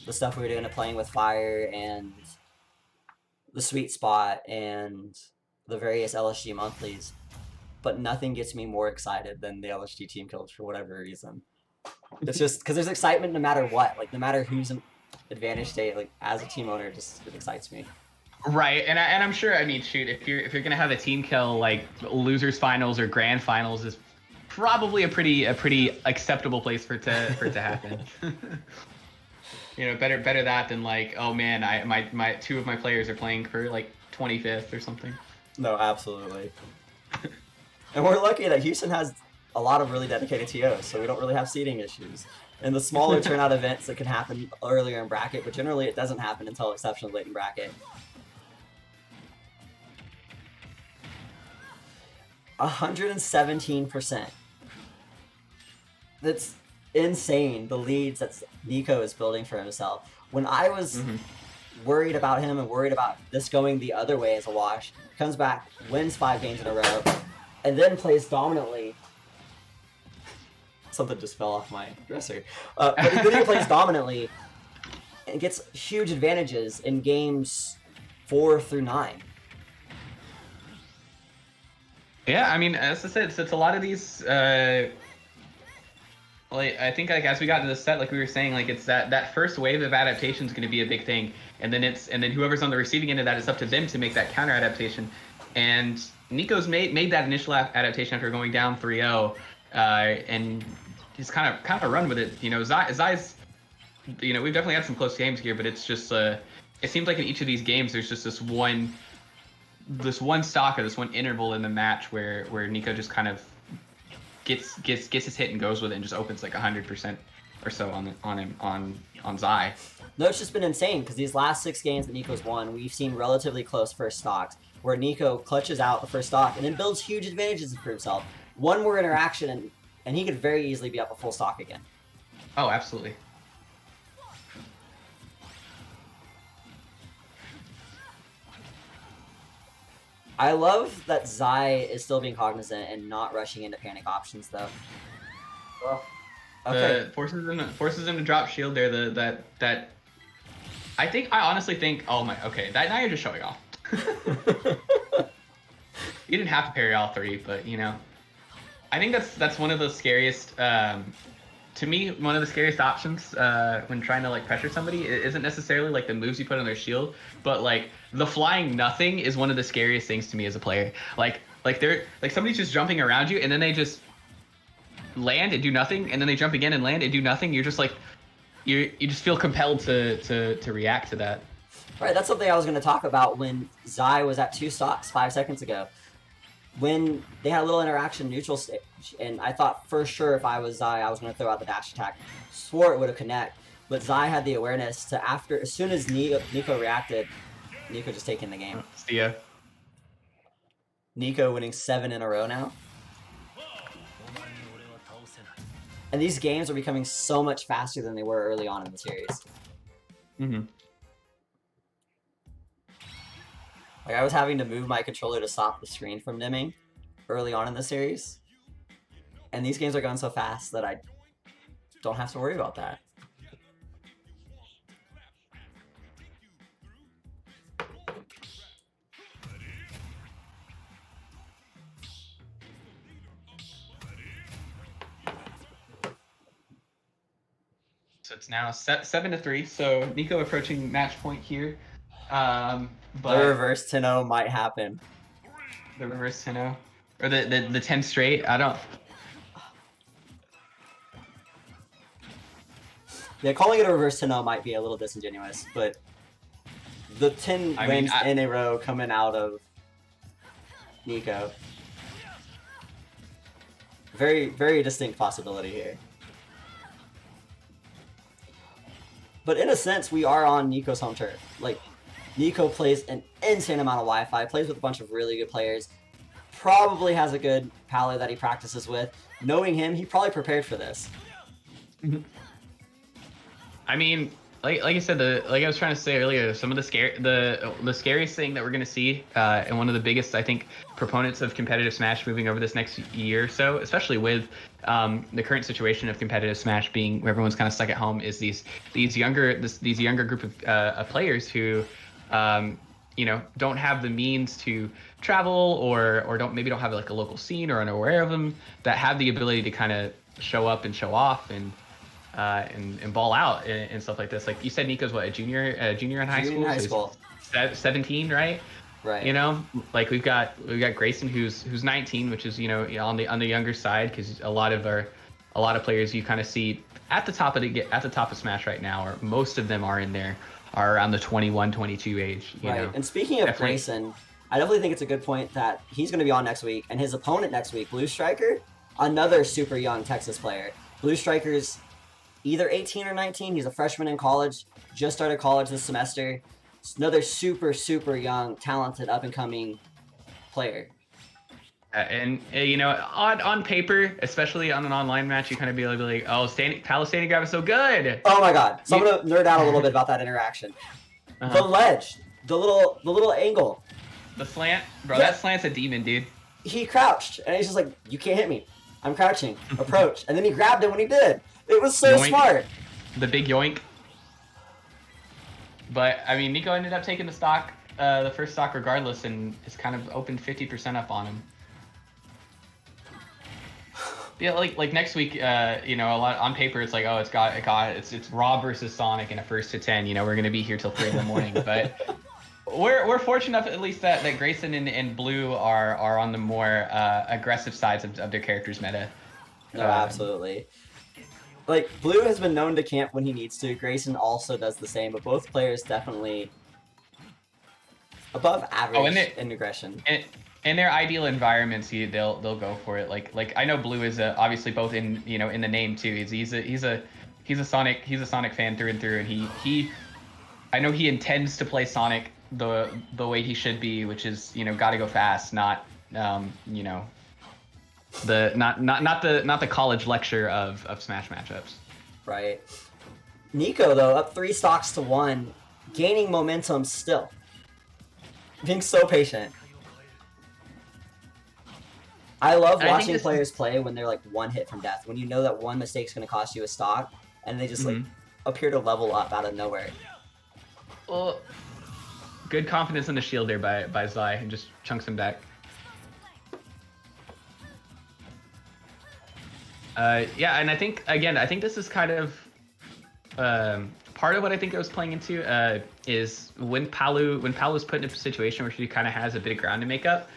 the stuff we were doing, playing with fire and the sweet spot and the various LSG monthlies, but nothing gets me more excited than the LSG team kills for whatever reason. It's just because there's excitement no matter what, like no matter who's in advantage state. Like as a team owner, it excites me. Right, and I'm sure. I mean, shoot, if you're gonna have a team kill, like losers finals or grand finals is probably a pretty acceptable place for it to happen. You know, better that than like, oh man, my 2 of my players are playing for like 25th or something. No, absolutely. And we're lucky that Houston has a lot of really dedicated TOs, so we don't really have seeding issues. And the smaller turnout events that can happen earlier in bracket, but generally it doesn't happen until exceptionally late in bracket. 117%. That's insane, the leads that Niko is building for himself. When I was worried about him and worried about this going the other way as a wash, comes back, wins 5 games in a row, and then plays dominantly. Something just fell off my dresser. But then he plays dominantly and gets huge advantages in games 4 through 9. Yeah, I mean, as I said, it's a lot of these. Like I think like as we got into the set, like we were saying, like it's that first wave of adaptation is going to be a big thing, and then whoever's on the receiving end of that, it's up to them to make that counter adaptation. And Niko's made that initial adaptation after going down 3-0, and he's kind of run with it. You know, Zai's, you know, we've definitely had some close games here, but it's just it seems like in each of these games there's just this one stock or this one interval in the match where Niko just kind of gets his hit and goes with it and just opens like 100% or so on Zai. No, it's just been insane because these last 6 games that Niko's won, we've seen relatively close first stocks where Niko clutches out the first stock and then builds huge advantages for himself. One more interaction and he could very easily be up a full stock again. Oh, absolutely. I love that Zai is still being cognizant and not rushing into panic options, though. Oh. Okay. Forces him to drop shield there. That I honestly think. Oh my. Okay. That now you're just showing off. You didn't have to parry all 3, but you know, I think that's one of the scariest. To me, one of the scariest options when trying to like pressure somebody isn't necessarily like the moves you put on their shield, but like the flying nothing is one of the scariest things to me as a player. Like they're like somebody's just jumping around you and then they just land and do nothing, and then they jump again and land and do nothing. You're just like you just feel compelled to react to that. Right, that's something I was going to talk about when Zai was at 2 stocks 5 seconds ago. When they had a little interaction neutral stage, and I thought for sure if I was Zai, I was going to throw out the dash attack. Swore it would have connect, but Zai had the awareness to as soon as Niko reacted, Niko just taking the game. See ya. Niko winning 7 in a row now. And these games are becoming so much faster than they were early on in the series. Like, I was having to move my controller to stop the screen from dimming early on in the series. And these games are going so fast that I don't have to worry about that. So it's now 7-3. So Niko approaching match point here. But the reverse 10-0 might happen. The reverse 10-0. or the 10 straight. I don't. Yeah, calling it a reverse 10-0 might be a little disingenuous, but the 10 I mean, wins in a row coming out of Niko. Very, very distinct possibility here. But in a sense, we are on Niko's home turf. Like, Niko plays an insane amount of Wi-Fi, plays with a bunch of really good players, probably has a good pally that he practices with. Knowing him, he probably prepared for this. I mean, like I said, like I was trying to say earlier, some of the scariest thing that we're gonna see, and one of the biggest, I think, proponents of competitive Smash moving over this next year or so, especially with the current situation of competitive Smash being where everyone's kind of stuck at home, is these younger group of players who, don't have the means to travel or don't have like a local scene or are aware of them, that have the ability to kind of show up and show off and ball out and stuff like this. Like you said, Niko's what, a junior in high Junior in school, high so school. he's 17, right? Right. You know, like we've got Grayson who's 19, which is on the younger side, because a lot of players you kind of see at the top of Smash right now, or most of them are around the 21, 22 age. You Right. know? And speaking of Definitely. Grayson, I definitely think it's a good point that he's going to be on next week, and his opponent next week, Blue Striker, another super young Texas player. Blue Striker's either 18 or 19. He's a freshman in college, just started college this semester. It's another super, super young, talented, up-and-coming player. And on paper, especially on an online match, you kind of be like, oh, Palo standing grab is so good. Oh my god. So I'm going to nerd out a little bit about that interaction. The ledge, the little angle. The slant, bro. Yeah. That slant's a demon, dude. He crouched, and he's just like, you can't hit me. I'm crouching. Approach. And then he grabbed it when he did. It was so Yoink. smart. The big yoink. But I mean, Niko ended up taking the first stock regardless, and it's kind of opened 50% up on him. Yeah, like next week, a lot on paper it's like, oh, it's Rob versus Sonic in a 1st to 10. We're gonna be here till 3 in the morning, but we're fortunate enough at least that Grayson and Blue are on the more aggressive sides of their characters' meta. No, absolutely. Like, Blue has been known to camp when he needs to. Grayson also does the same, but both players definitely above average in aggression. In their ideal environments, they'll go for it. Like I know Blue is obviously both in the name too. He's a Sonic fan through and through, and I know he intends to play Sonic the way he should be, which is got to go fast, not the college lecture of Smash matchups. Right. Niko, though, up 3 stocks to 1, gaining momentum still. Being so patient. I love watching players play when they're like 1 hit from death. When you know that one mistake's going to cost you a stock, and they just like appear to level up out of nowhere. Well, good confidence in the shield there by Zai, and just chunks him back. Yeah, and I think this is kind of part of what I think I was playing into is when Palu's put in a situation where she kind of has a bit of ground to make up,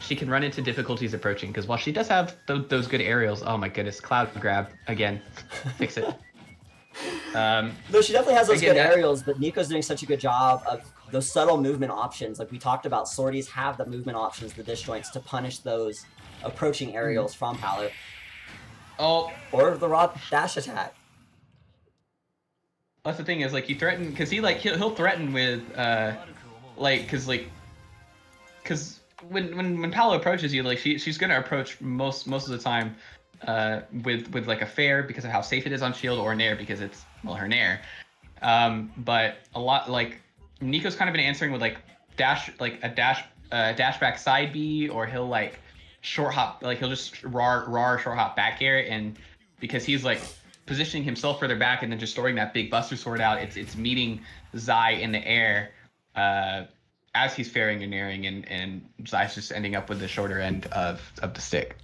she can run into difficulties approaching, because while she does have those good aerials, oh my goodness, cloud grab again, fix it. No, she definitely has those good aerials, but Niko's doing such a good job of those subtle movement options. Like we talked about, sorties have the movement options, the disjoints, to punish those approaching aerials from Palu. Oh, or the raw dash attack. That's the thing, is like you threaten, because he'll threaten with because when Palu approaches you, like she's gonna approach most of the time with like a fair, because of how safe it is on shield, or nair because it's her nair. But a lot, like Niko's kind of been answering with like a dash back side B, or he'll like short hop, like he'll just raw short hop back air, and because he's like positioning himself further back and then just storing that big Buster Sword out, it's meeting Zai in the air as he's fairing and nairing, and Zai's just ending up with the shorter end of the stick.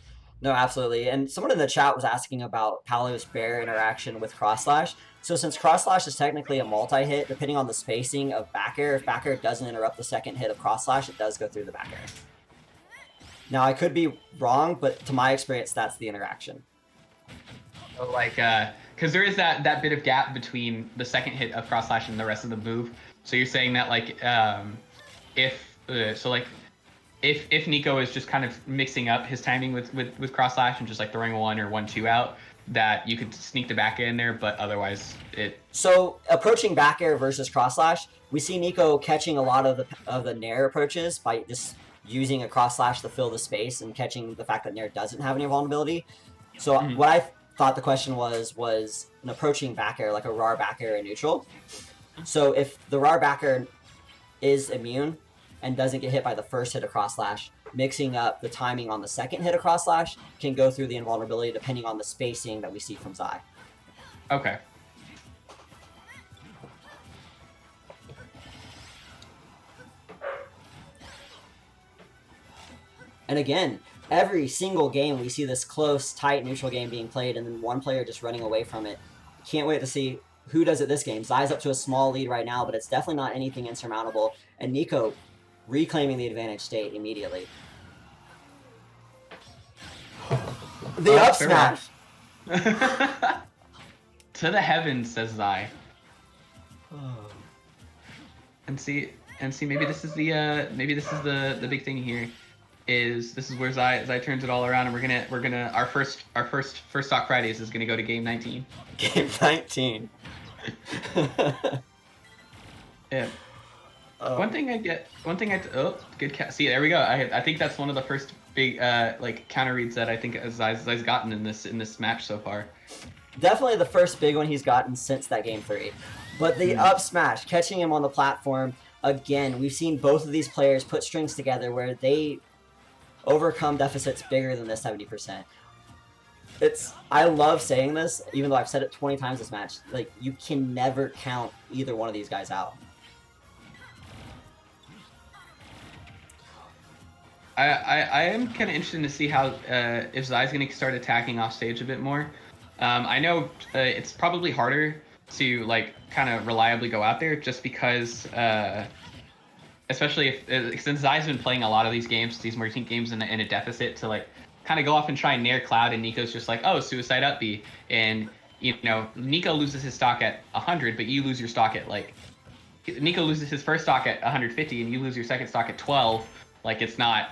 No, absolutely. And someone in the chat was asking about Palu's bear interaction with cross slash. So since cross slash is technically a multi-hit, depending on the spacing of back air, if back air doesn't interrupt the second hit of cross slash, it does go through the back air. Now I could be wrong, but to my experience, that's the interaction. So like, because there is that bit of gap between the second hit of cross slash and the rest of the move. So you're saying that like, if so like if Niko is just kind of mixing up his timing with cross slash and just like throwing 1 or 1-2 out, that you could sneak the back in there, but otherwise it. So approaching back air versus cross slash, we see Niko catching a lot of the Nair approaches by just using a cross slash to fill the space and catching the fact that Nair doesn't have any vulnerability. So Mhm. what I thought the question was an approaching back air, like a RAR back air in neutral. So if the RAR back air is immune and doesn't get hit by the first hit of cross slash, mixing up the timing on the second hit of cross slash can go through the invulnerability depending on the spacing that we see from Zai. Okay. And again, every single game we see this close, tight neutral game being played and then one player just running away from it. Can't wait to see who does it this game. Zai's up to a small lead right now, but it's definitely not anything insurmountable. And Niko reclaiming the advantage state immediately. The up smash! To the heavens, says Zai. And see, maybe this is the big thing here. This is where Zai turns it all around, and we're gonna our first stock Fridays is gonna go to game 19. Game 19. Yeah. One thing oh, good see, there we go. I think that's one of the first big like counter reads that I think Zai's gotten in this match so far. Definitely the first big one he's gotten since that game 3. But the up smash, catching him on the platform, again, we've seen both of these players put strings together where they overcome deficits bigger than the 70%. I love saying this, even though I've said it 20 times this match. Like, you can never count either one of these guys out. I am kind of interested to see how if Zai's going to start attacking off stage a bit more. I know it's probably harder to like kind of reliably go out there just because, especially if since Zai's been playing a lot of these games, these merchant games in a deficit, to like kind of go off and try and Nair Cloud, and Niko's just like, oh, suicide up B, and you know Niko loses his stock at 100, but you lose your stock at like Niko loses his first stock at 150, and you lose your second stock at 12. Like it's not.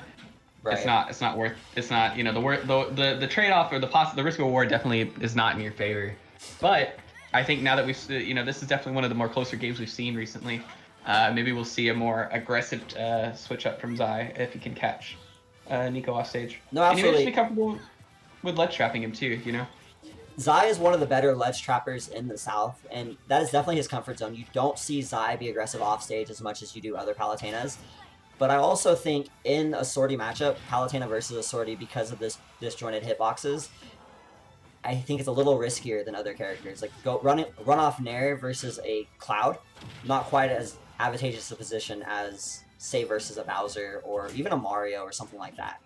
Right. It's not worth. It's not. You know the trade-off or the risk reward definitely is not in your favor. But I think now that we've this is definitely one of the more closer games we've seen recently. Maybe we'll see a more aggressive switch up from Zai if he can catch Niko off stage. No, absolutely. And he may just be comfortable with ledge trapping him too. You know. Zai is one of the better ledge trappers in the South, and that is definitely his comfort zone. You don't see Zai be aggressive off stage as much as you do other Palutenas. But I also think in a sortie matchup, Palutena versus a sortie, because of this disjointed hitboxes, I think it's a little riskier than other characters. Like run off Nair versus a Cloud, not quite as advantageous a position as say versus a Bowser or even a Mario or something like that.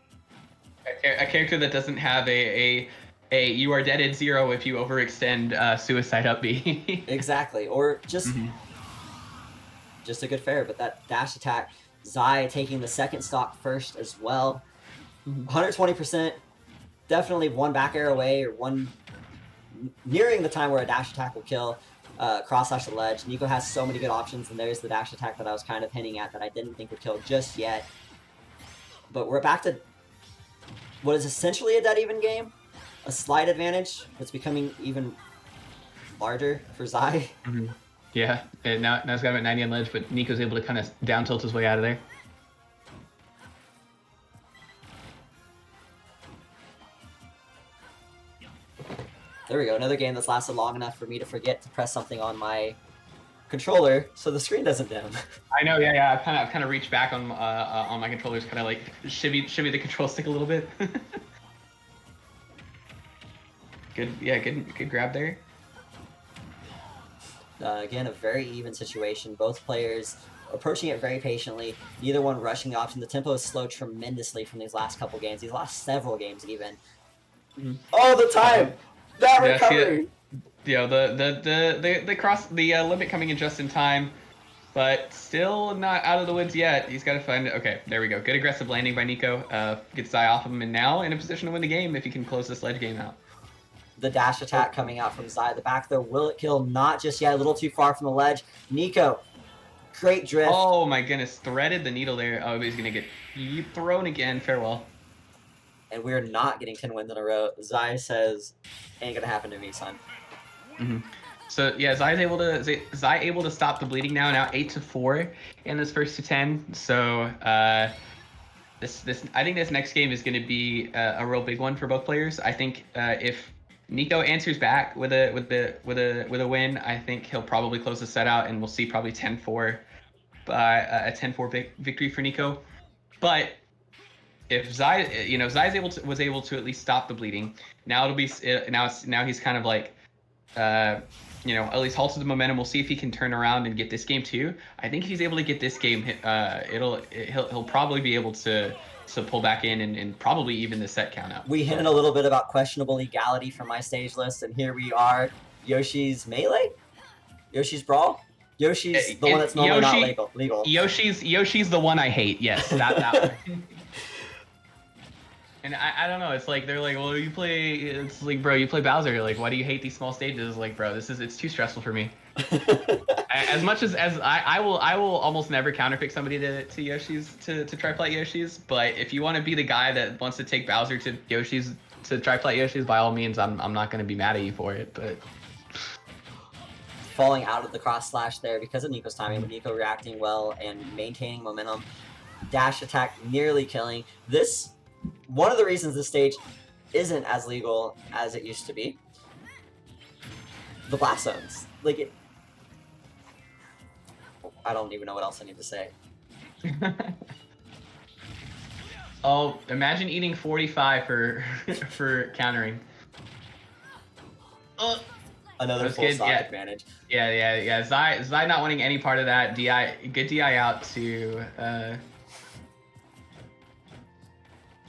A character that doesn't have a you are dead at 0 if you overextend suicide up B. Exactly, or just a good fair. But that dash attack. Zai taking the second stock first as well. 120%, definitely one back air away, or one nearing the time where a dash attack will kill. Cross slash the ledge. Niko has so many good options, and there's the dash attack that I was kind of hinting at that I didn't think would kill just yet. But we're back to what is essentially a dead even game. A slight advantage that's becoming even larger for Zai. Yeah, and now it's got him at 90 on ledge, but Niko's able to kind of down tilt his way out of there. There we go, another game that's lasted long enough for me to forget to press something on my controller so the screen doesn't dim. I know, yeah. I've kind of reached back on my controllers, kind of like shimmy the control stick a little bit. Good grab there. Again, a very even situation. Both players approaching it very patiently. Neither one rushing the option. The tempo is slowed tremendously from these last couple games. These last several games, even. All the time. That recovery. The cross, the limit coming in just in time. but still not out of the woods yet. He's got to find. Okay, there we go. Good aggressive landing by Niko. Gets Zai off of him, and now in a position to win the game if he can close this ledge game out. The dash attack coming out from Zai. The back though, will it kill? Not just yet. A little too far from the ledge. Niko, great drift. Oh my goodness, threaded the needle there. Oh, he's gonna get thrown again. Farewell. And we're not getting 10 wins in a row. Zai says, ain't gonna happen to me, son. Mm-hmm. So yeah, Zai able to stop the bleeding now 8-4 in this first to 10. So this I think this next game is going to be a real big one for both players. I think if Niko answers back with a win, I think he'll probably close the set out, and we'll see probably 10-4 a 10-4 victory for Niko. But if Zai, Zai's was able to at least stop the bleeding. Now it'll be now he's kind of like at least halted the momentum. We'll see if he can turn around and get this game too. I think if he's able to get this game, he'll probably be able to pull back in and probably even the set count out. We hinted a little bit about questionable legality from my stage list, and here we are. Yoshi's Melee? Yoshi's Brawl? Yoshi's the one that's normally not legal. Yoshi's the one I hate. Yes, that one. And I don't know. It's like they're like, well, you play. It's like, bro, you play Bowser. Like, why do you hate these small stages? Like, bro, it's too stressful for me. As much as I will almost never counterpick somebody to Yoshi's to triplate Yoshi's. But if you want to be the guy that wants to take Bowser to Yoshi's to triplate Yoshi's, by all means, I'm not going to be mad at you for it. But falling out of the cross slash there because of Niko's timing, but Niko reacting well and maintaining momentum. Dash attack nearly killing. This. One of the reasons this stage isn't as legal as it used to be. The blast zones. Like, I don't even know what else I need to say. Oh, imagine eating 45 for countering. Another full stock advantage. Yeah. Zai not wanting any part of that. Good DI out to...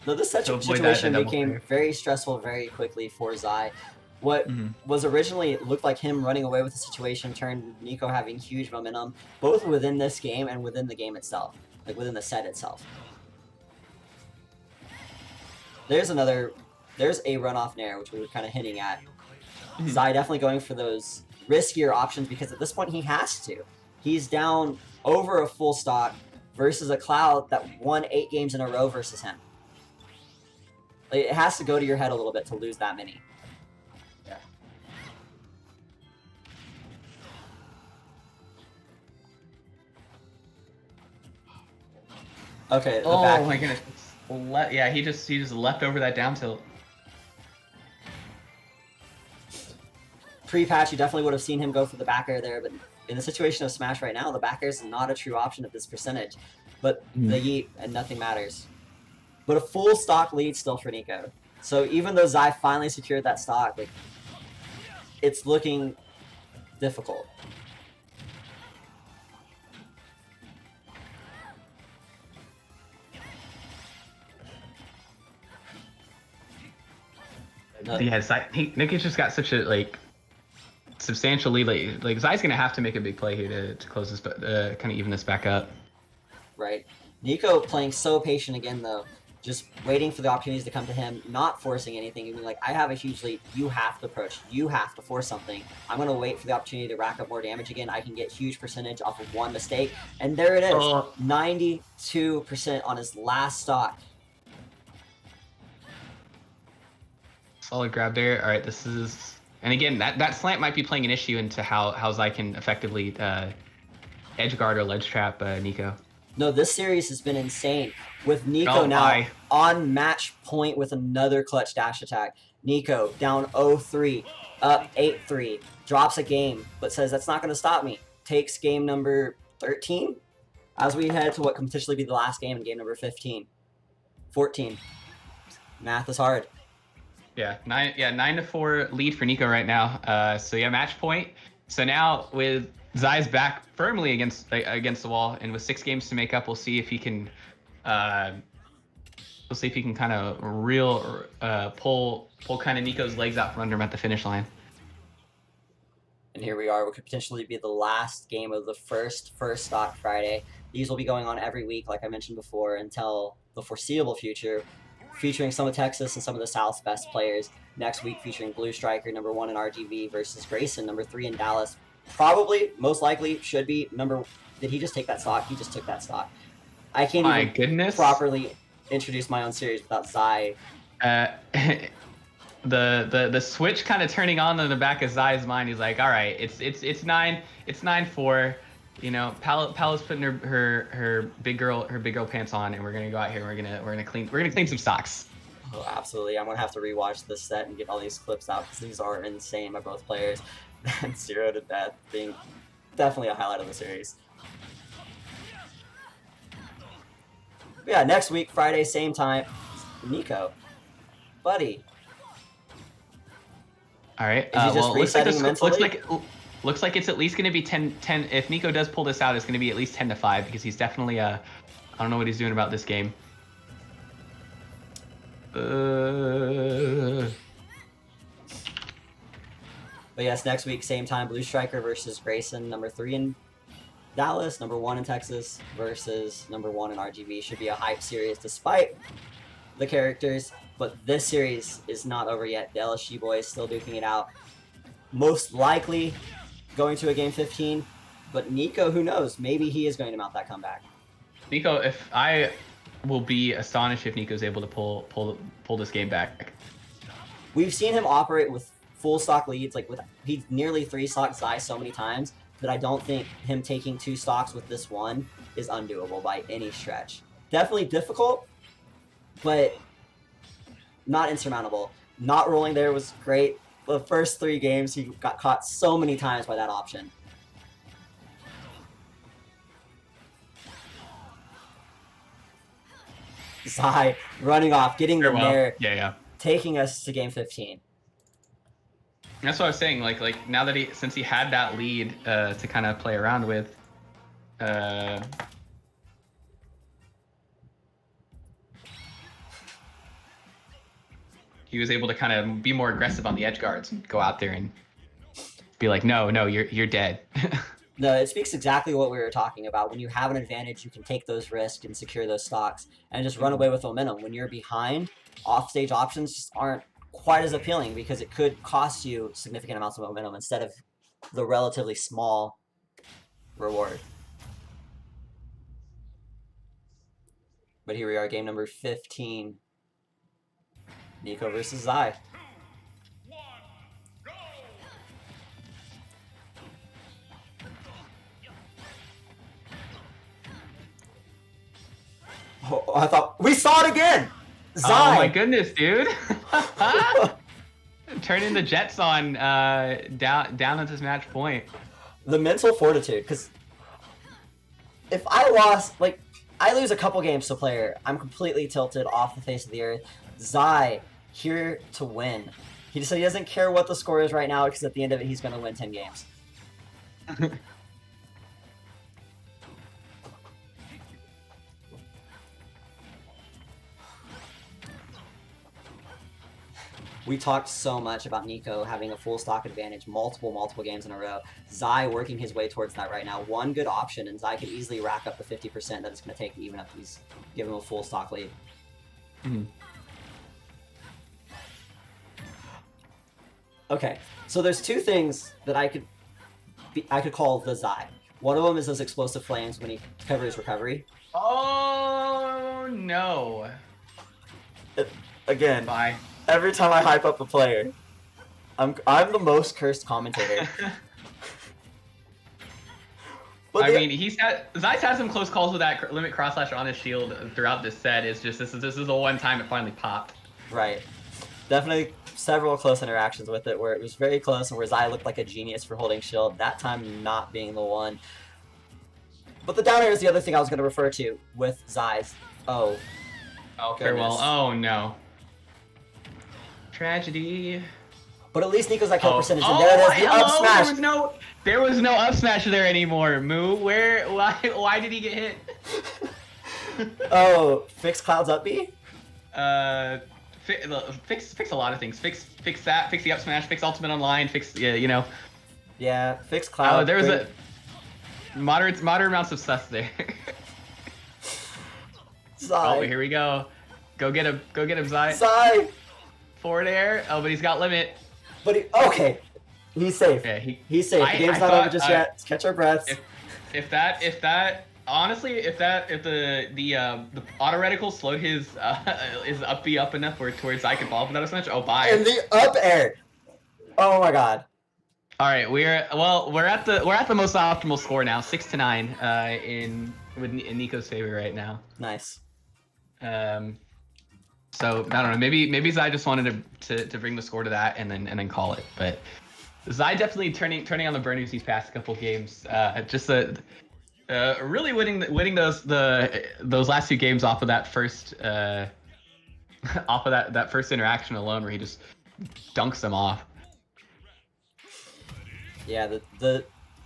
No, this situation became very stressful very quickly for Zai. What was originally looked like him running away with the situation turned Niko having huge momentum, both within this game and within the game itself, like within the set itself. There's a runoff nair, which we were kind of hinting at. Zai definitely going for those riskier options because at this point he has to. He's down over a full stock versus a Cloud that won 8 games in a row versus him. Like, it has to go to your head a little bit to lose that many. Yeah. Okay. Oh my goodness. Yeah, he just leapt over that down tilt. Pre-patch, you definitely would have seen him go for the back air there, but in the situation of Smash right now, the back air is not a true option at this percentage. But the yeet and nothing matters. But a full stock lead still for Niko. So even though Zai finally secured that stock, like, it's looking difficult. Yeah, Niko's just got such a substantial lead. Like Zai's gonna have to make a big play here to close this, kind of even this back up. Right. Niko playing so patient again though. Just waiting for the opportunities to come to him, not forcing anything, and being like, I have a huge lead, you have to approach, you have to force something. I'm going to wait for the opportunity to rack up more damage again. I can get huge percentage off of one mistake, and there it is, 92% on his last stock. Solid grab there. All right, this is... And again, that slant might be playing an issue into how Zai can effectively edge guard or ledge trap Niko. No, this series has been insane. With Niko now on match point with another clutch dash attack. Niko down 0-3, up 8-3, drops a game, but says that's not going to stop me. Takes game number 13 as we head to what can potentially be the last game in game number 15. 14. Math is hard. Yeah, 9-4 lead for Niko right now. So yeah, match point. So now with Zai's back firmly against the wall, and with 6 games to make up, we'll see if he can kind of pull kind of Niko's legs out from under him at the finish line. And here we are. What could potentially be the last game of the first stock Friday. These will be going on every week, like I mentioned before, until the foreseeable future, featuring some of Texas and some of the South's best players. Next week, featuring Blue Striker, number 1 in RGV, versus Grayson, number 3 in Dallas. Probably, most likely, should be number. Did he just take that stock? He just took that stock. I can't My even goodness. properly introduce my own series without Zai. The switch kind of turning on in the back of Zai's mind. He's like, all right, it's 9-4. You know, Pala's putting her big girl pants on, and we're gonna go out here. And we're gonna clean some socks. Oh, absolutely. I'm going to have to rewatch this set and get all these clips out because these are insane by both players. And 0 to death being definitely a highlight of the series. But yeah, next week, Friday, same time, Niko. Buddy. All right. Is he just resetting mentally? Looks like it's at least going to be 10. If Niko does pull this out, it's going to be at least 10-5 because he's definitely I don't know what he's doing about this game. But yes, next week, same time, Blue Striker versus Grayson, number 3 in Dallas, number 1 in Texas, versus number 1 in RGV. Should be a hype series despite the characters, but this series is not over yet. The LSG boys still duking it out. Most likely going to a game 15, but Niko, who knows? Maybe he is going to mount that comeback. Niko, if I will be astonished if Niko's able to pull this game back. We've seen him operate with full stock leads, like he's nearly 3 stock Zai so many times that I don't think him taking 2 stocks with this one is undoable by any stretch. Definitely difficult, but not insurmountable. Not rolling there was great. The first 3 games, he got caught so many times by that option. Zai running off, getting the nair, taking us to game 15. That's what I was saying. Like now that since he had that lead to kind of play around with, he was able to kind of be more aggressive on the edge guards and go out there and be like, no, you're dead. No, it speaks exactly what we were talking about. When you have an advantage, you can take those risks and secure those stocks and just run away with momentum. When you're behind, off-stage options just aren't quite as appealing because it could cost you significant amounts of momentum instead of the relatively small reward. But here we are, game number 15. Niko versus Zai. Oh, I thought we saw it again. Zai. Oh my goodness, dude! Turning the Jets on down at this match point. The mental fortitude, because if I lost, like, I lose a couple games to a player, I'm completely tilted off the face of the earth. Zai, here to win. He just said he doesn't care what the score is right now because at the end of it, he's going to win 10 games. We talked so much about Niko having a full stock advantage multiple games in a row. Zai working his way towards that right now. One good option, and Zai can easily rack up the 50% that it's going to take to even if he's give him a full stock lead. Mm-hmm. Okay, so there's 2 things that I could call the Zai. One of them is those explosive flames when he covers recovery. Oh no! Again. Bye. Every time I hype up a player, I'm the most cursed commentator. I mean, Zai's had some close calls with that limit cross slash on his shield throughout this set. It's just this is the one time it finally popped. Right. Definitely several close interactions with it where it was very close and where Zai looked like a genius for holding shield. That time not being the one. But the down air is the other thing I was going to refer to with Zai's. Oh. Oh, farewell. Oh no. Tragedy. But at least Niko's at kill percentage, and there it is, the up smash. There was no up smash there anymore. Moo, why did he get hit? Oh, fix Cloud's up B? Fix a lot of things. Fix that. Fix the up smash. Fix ultimate online. Fix you know. Yeah, fix Oh, Cloud. there was Bring... a moderate amounts of sus there. Oh, Zai. here we go. Go get him. Go get him, Zai. Zai! Forward air. Oh, but he's got limit. But okay. He's safe. Yeah, He's safe. The I game's not over thought just yet. Let's catch our breaths. if that honestly if the auto reticle slowed his up B up enough where towards I could follow from that much. Oh, bye. And the up air. Oh my god. All right, we're at the most optimal score now, 6-9 in Niko's favor right now. Nice. So I don't know. Maybe Zai just wanted to bring the score to that and then call it. But Zai definitely turning on the burners these past couple games. Just really winning those last two games off of that first off of that first interaction alone where he just dunks them off. Yeah, the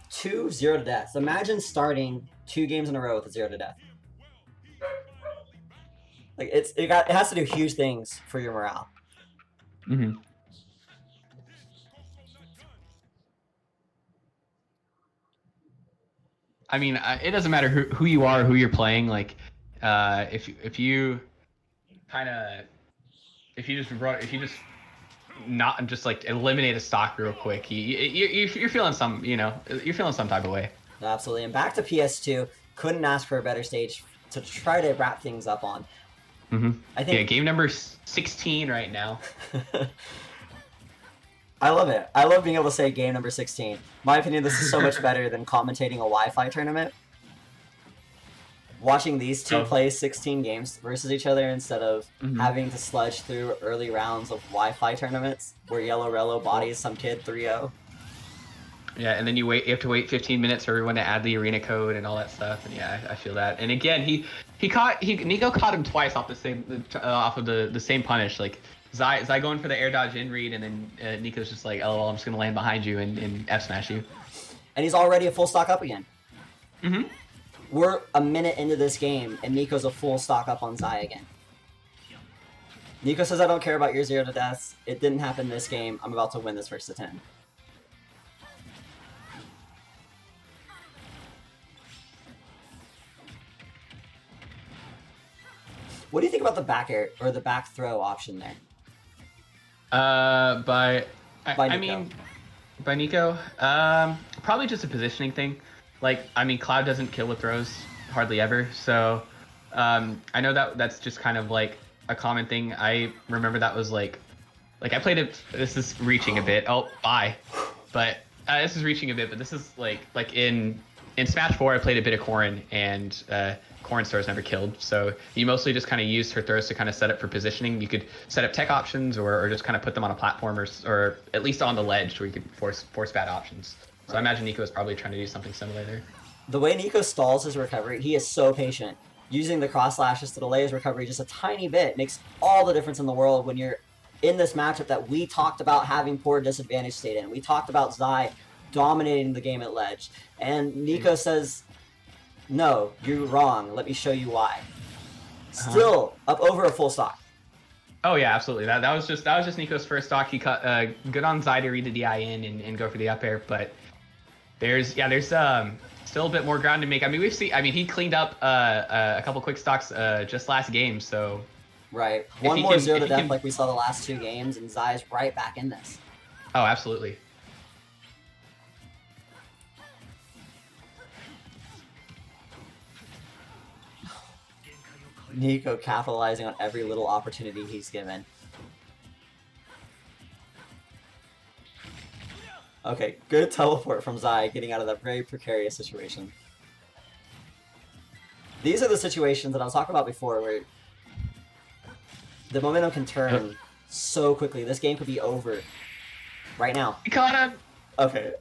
2 0 to deaths. Imagine starting 2 games in a row with a 0 to death. Like it has to do huge things for your morale. Mm-hmm. I mean, it doesn't matter who you are, who you're playing. Like, if you kind of if you just not just like eliminate a stock real quick, you're feeling some you're feeling some type of way. Absolutely. And back to PS2, couldn't ask for a better stage to try to wrap things up on. Mm-hmm. I think game number 16 right now. I love it. I love being able to say game number 16. My opinion, this is so much better than commentating a Wi-Fi tournament. Watching these two play 16 games versus each other instead of having to sludge through early rounds of Wi-Fi tournaments where Yellow Rello bodies some kid 3-0. Yeah, and then you have to wait 15 minutes for everyone to add the arena code and all that stuff. And yeah, I feel that. And again, Niko caught him twice off of the same punish. Like Zai going for the air dodge in read, and then Niko's just like, "Oh, well, I'm just gonna land behind you and F smash you." And he's already a full stock up again. Mm-hmm. We're a minute into this game, and Niko's a full stock up on Zai again. Niko says, "I don't care about your 0 to deaths. It didn't happen this game. I'm about to win this first to 10." What do you think about the back air or the back throw option there? By Niko. Probably just a positioning thing. Like, I mean, Cloud doesn't kill with throws hardly ever, so I know that's just kind of like a common thing. I remember that was like I played it. This is reaching a bit. Oh, bye. But this is reaching a bit. But this is like in Smash 4, I played a bit of Corrin, and Corrin's throws never killed. So you mostly just kind of used her throws to kind of set up for positioning. You could set up tech options or just kind of put them on a platform or at least on the ledge where you could force bad options. So I imagine Niko is probably trying to do something similar there. The way Niko stalls his recovery, he is so patient. Using the cross slashes to delay his recovery just a tiny bit makes all the difference in the world when you're in this matchup that we talked about having poor disadvantage state in. We talked about Zai dominating the game at ledge. And Niko says, "No, you're wrong. Let me show you why." Still up over a full stock. Oh yeah, absolutely. That was just Niko's first stock. He cut good on Zai to read the DI in and go for the up air, but there's still a bit more ground to make. I mean, he cleaned up a couple quick stocks just last game, so right. One more 0 to death like we saw the last 2 games, and Zai's right back in this. Oh, absolutely. Niko capitalizing on every little opportunity he's given. Okay, good teleport from Zai, getting out of that very precarious situation. These are the situations that I was talking about before where the momentum can turn so quickly. This game could be over right now. You caught him! Okay.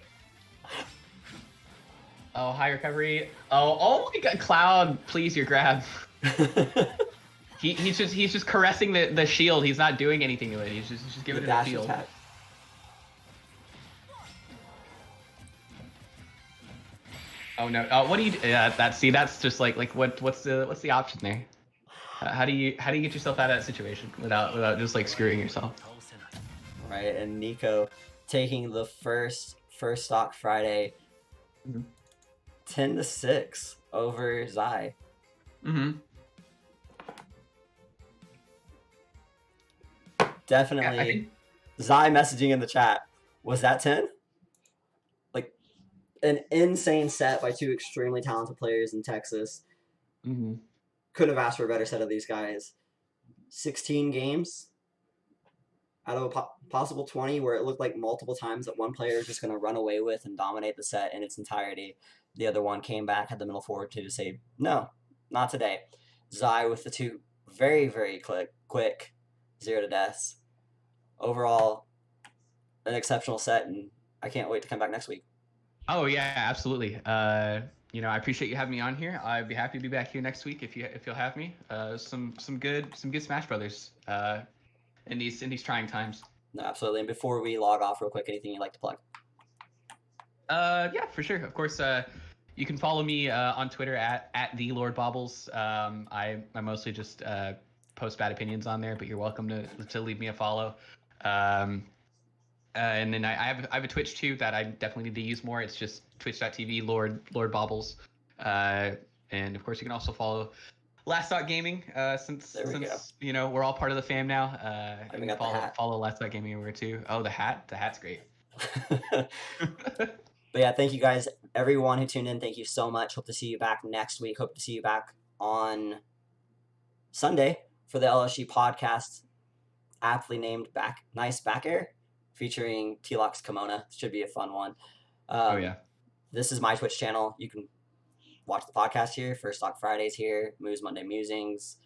Oh, high recovery. Oh my god, Cloud, please, your grab. He's just caressing the shield. He's not doing anything to it. He's just giving it a shield. Attack. Oh no! What do you? Yeah, that's just like what's the option there? How do you get yourself out of that situation without just like screwing yourself? Right, and Niko taking the first first stock Friday, Mm-hmm. 10-6 over Zai. Mm-hmm. Yeah, I Definitely. think. Zai messaging in the chat. Was that 10? Like an insane set by two extremely talented players in Texas. Mm-hmm. Could have asked for a better set of these guys. 16 games out of a possible 20 where it looked like multiple times that one player is just going to run away with and dominate the set in its entirety. The other one came back, had the middle forward to say, no, not today. Zai with the two very, very quick 0 to deaths. Overall, an exceptional set, and I can't wait to come back next week. Oh yeah, absolutely. I appreciate you having me on here. I'd be happy to be back here next week if you'll have me. Some good Smash Brothers in these trying times. No, absolutely. And before we log off, real quick, anything you'd like to plug? Yeah, for sure. Of course, you can follow me on Twitter at the Lord Bobbles. I mostly just post bad opinions on there, but you're welcome to leave me a follow. Um, and then I have a Twitch too that I definitely need to use more. It's just twitch.tv Lord Bobbles. Uh, and of course, you can also follow Last Thought Gaming. Since There we go. since we're all part of the fam now. I You even can got the follow hat. follow Last Thought Gaming over too. Oh, the hat's great. But yeah, thank you guys, everyone who tuned in. Thank you so much. Hope to see you back next week. Hope to see you back on Sunday for the LSG podcast, aptly named Nice Back Air, featuring T-Lox Kimona. Should be a fun one. Oh yeah. This is my Twitch channel. You can watch the podcast here. First Stock Fridays here. Moose Monday Musings.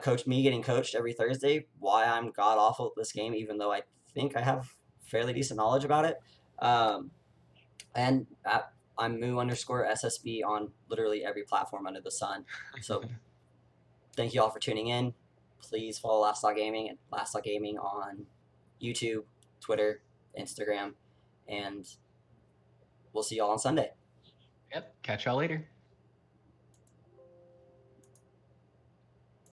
Coach me getting coached every Thursday. Why I'm god awful at this game, even though I think I have fairly decent knowledge about it. And I'm Moo_SSB on literally every platform under the sun. So thank you all for tuning in. Please follow Last Thought Gaming and Last Thought Gaming on YouTube, Twitter, Instagram, and we'll see you all on Sunday. Yep. Catch y'all later.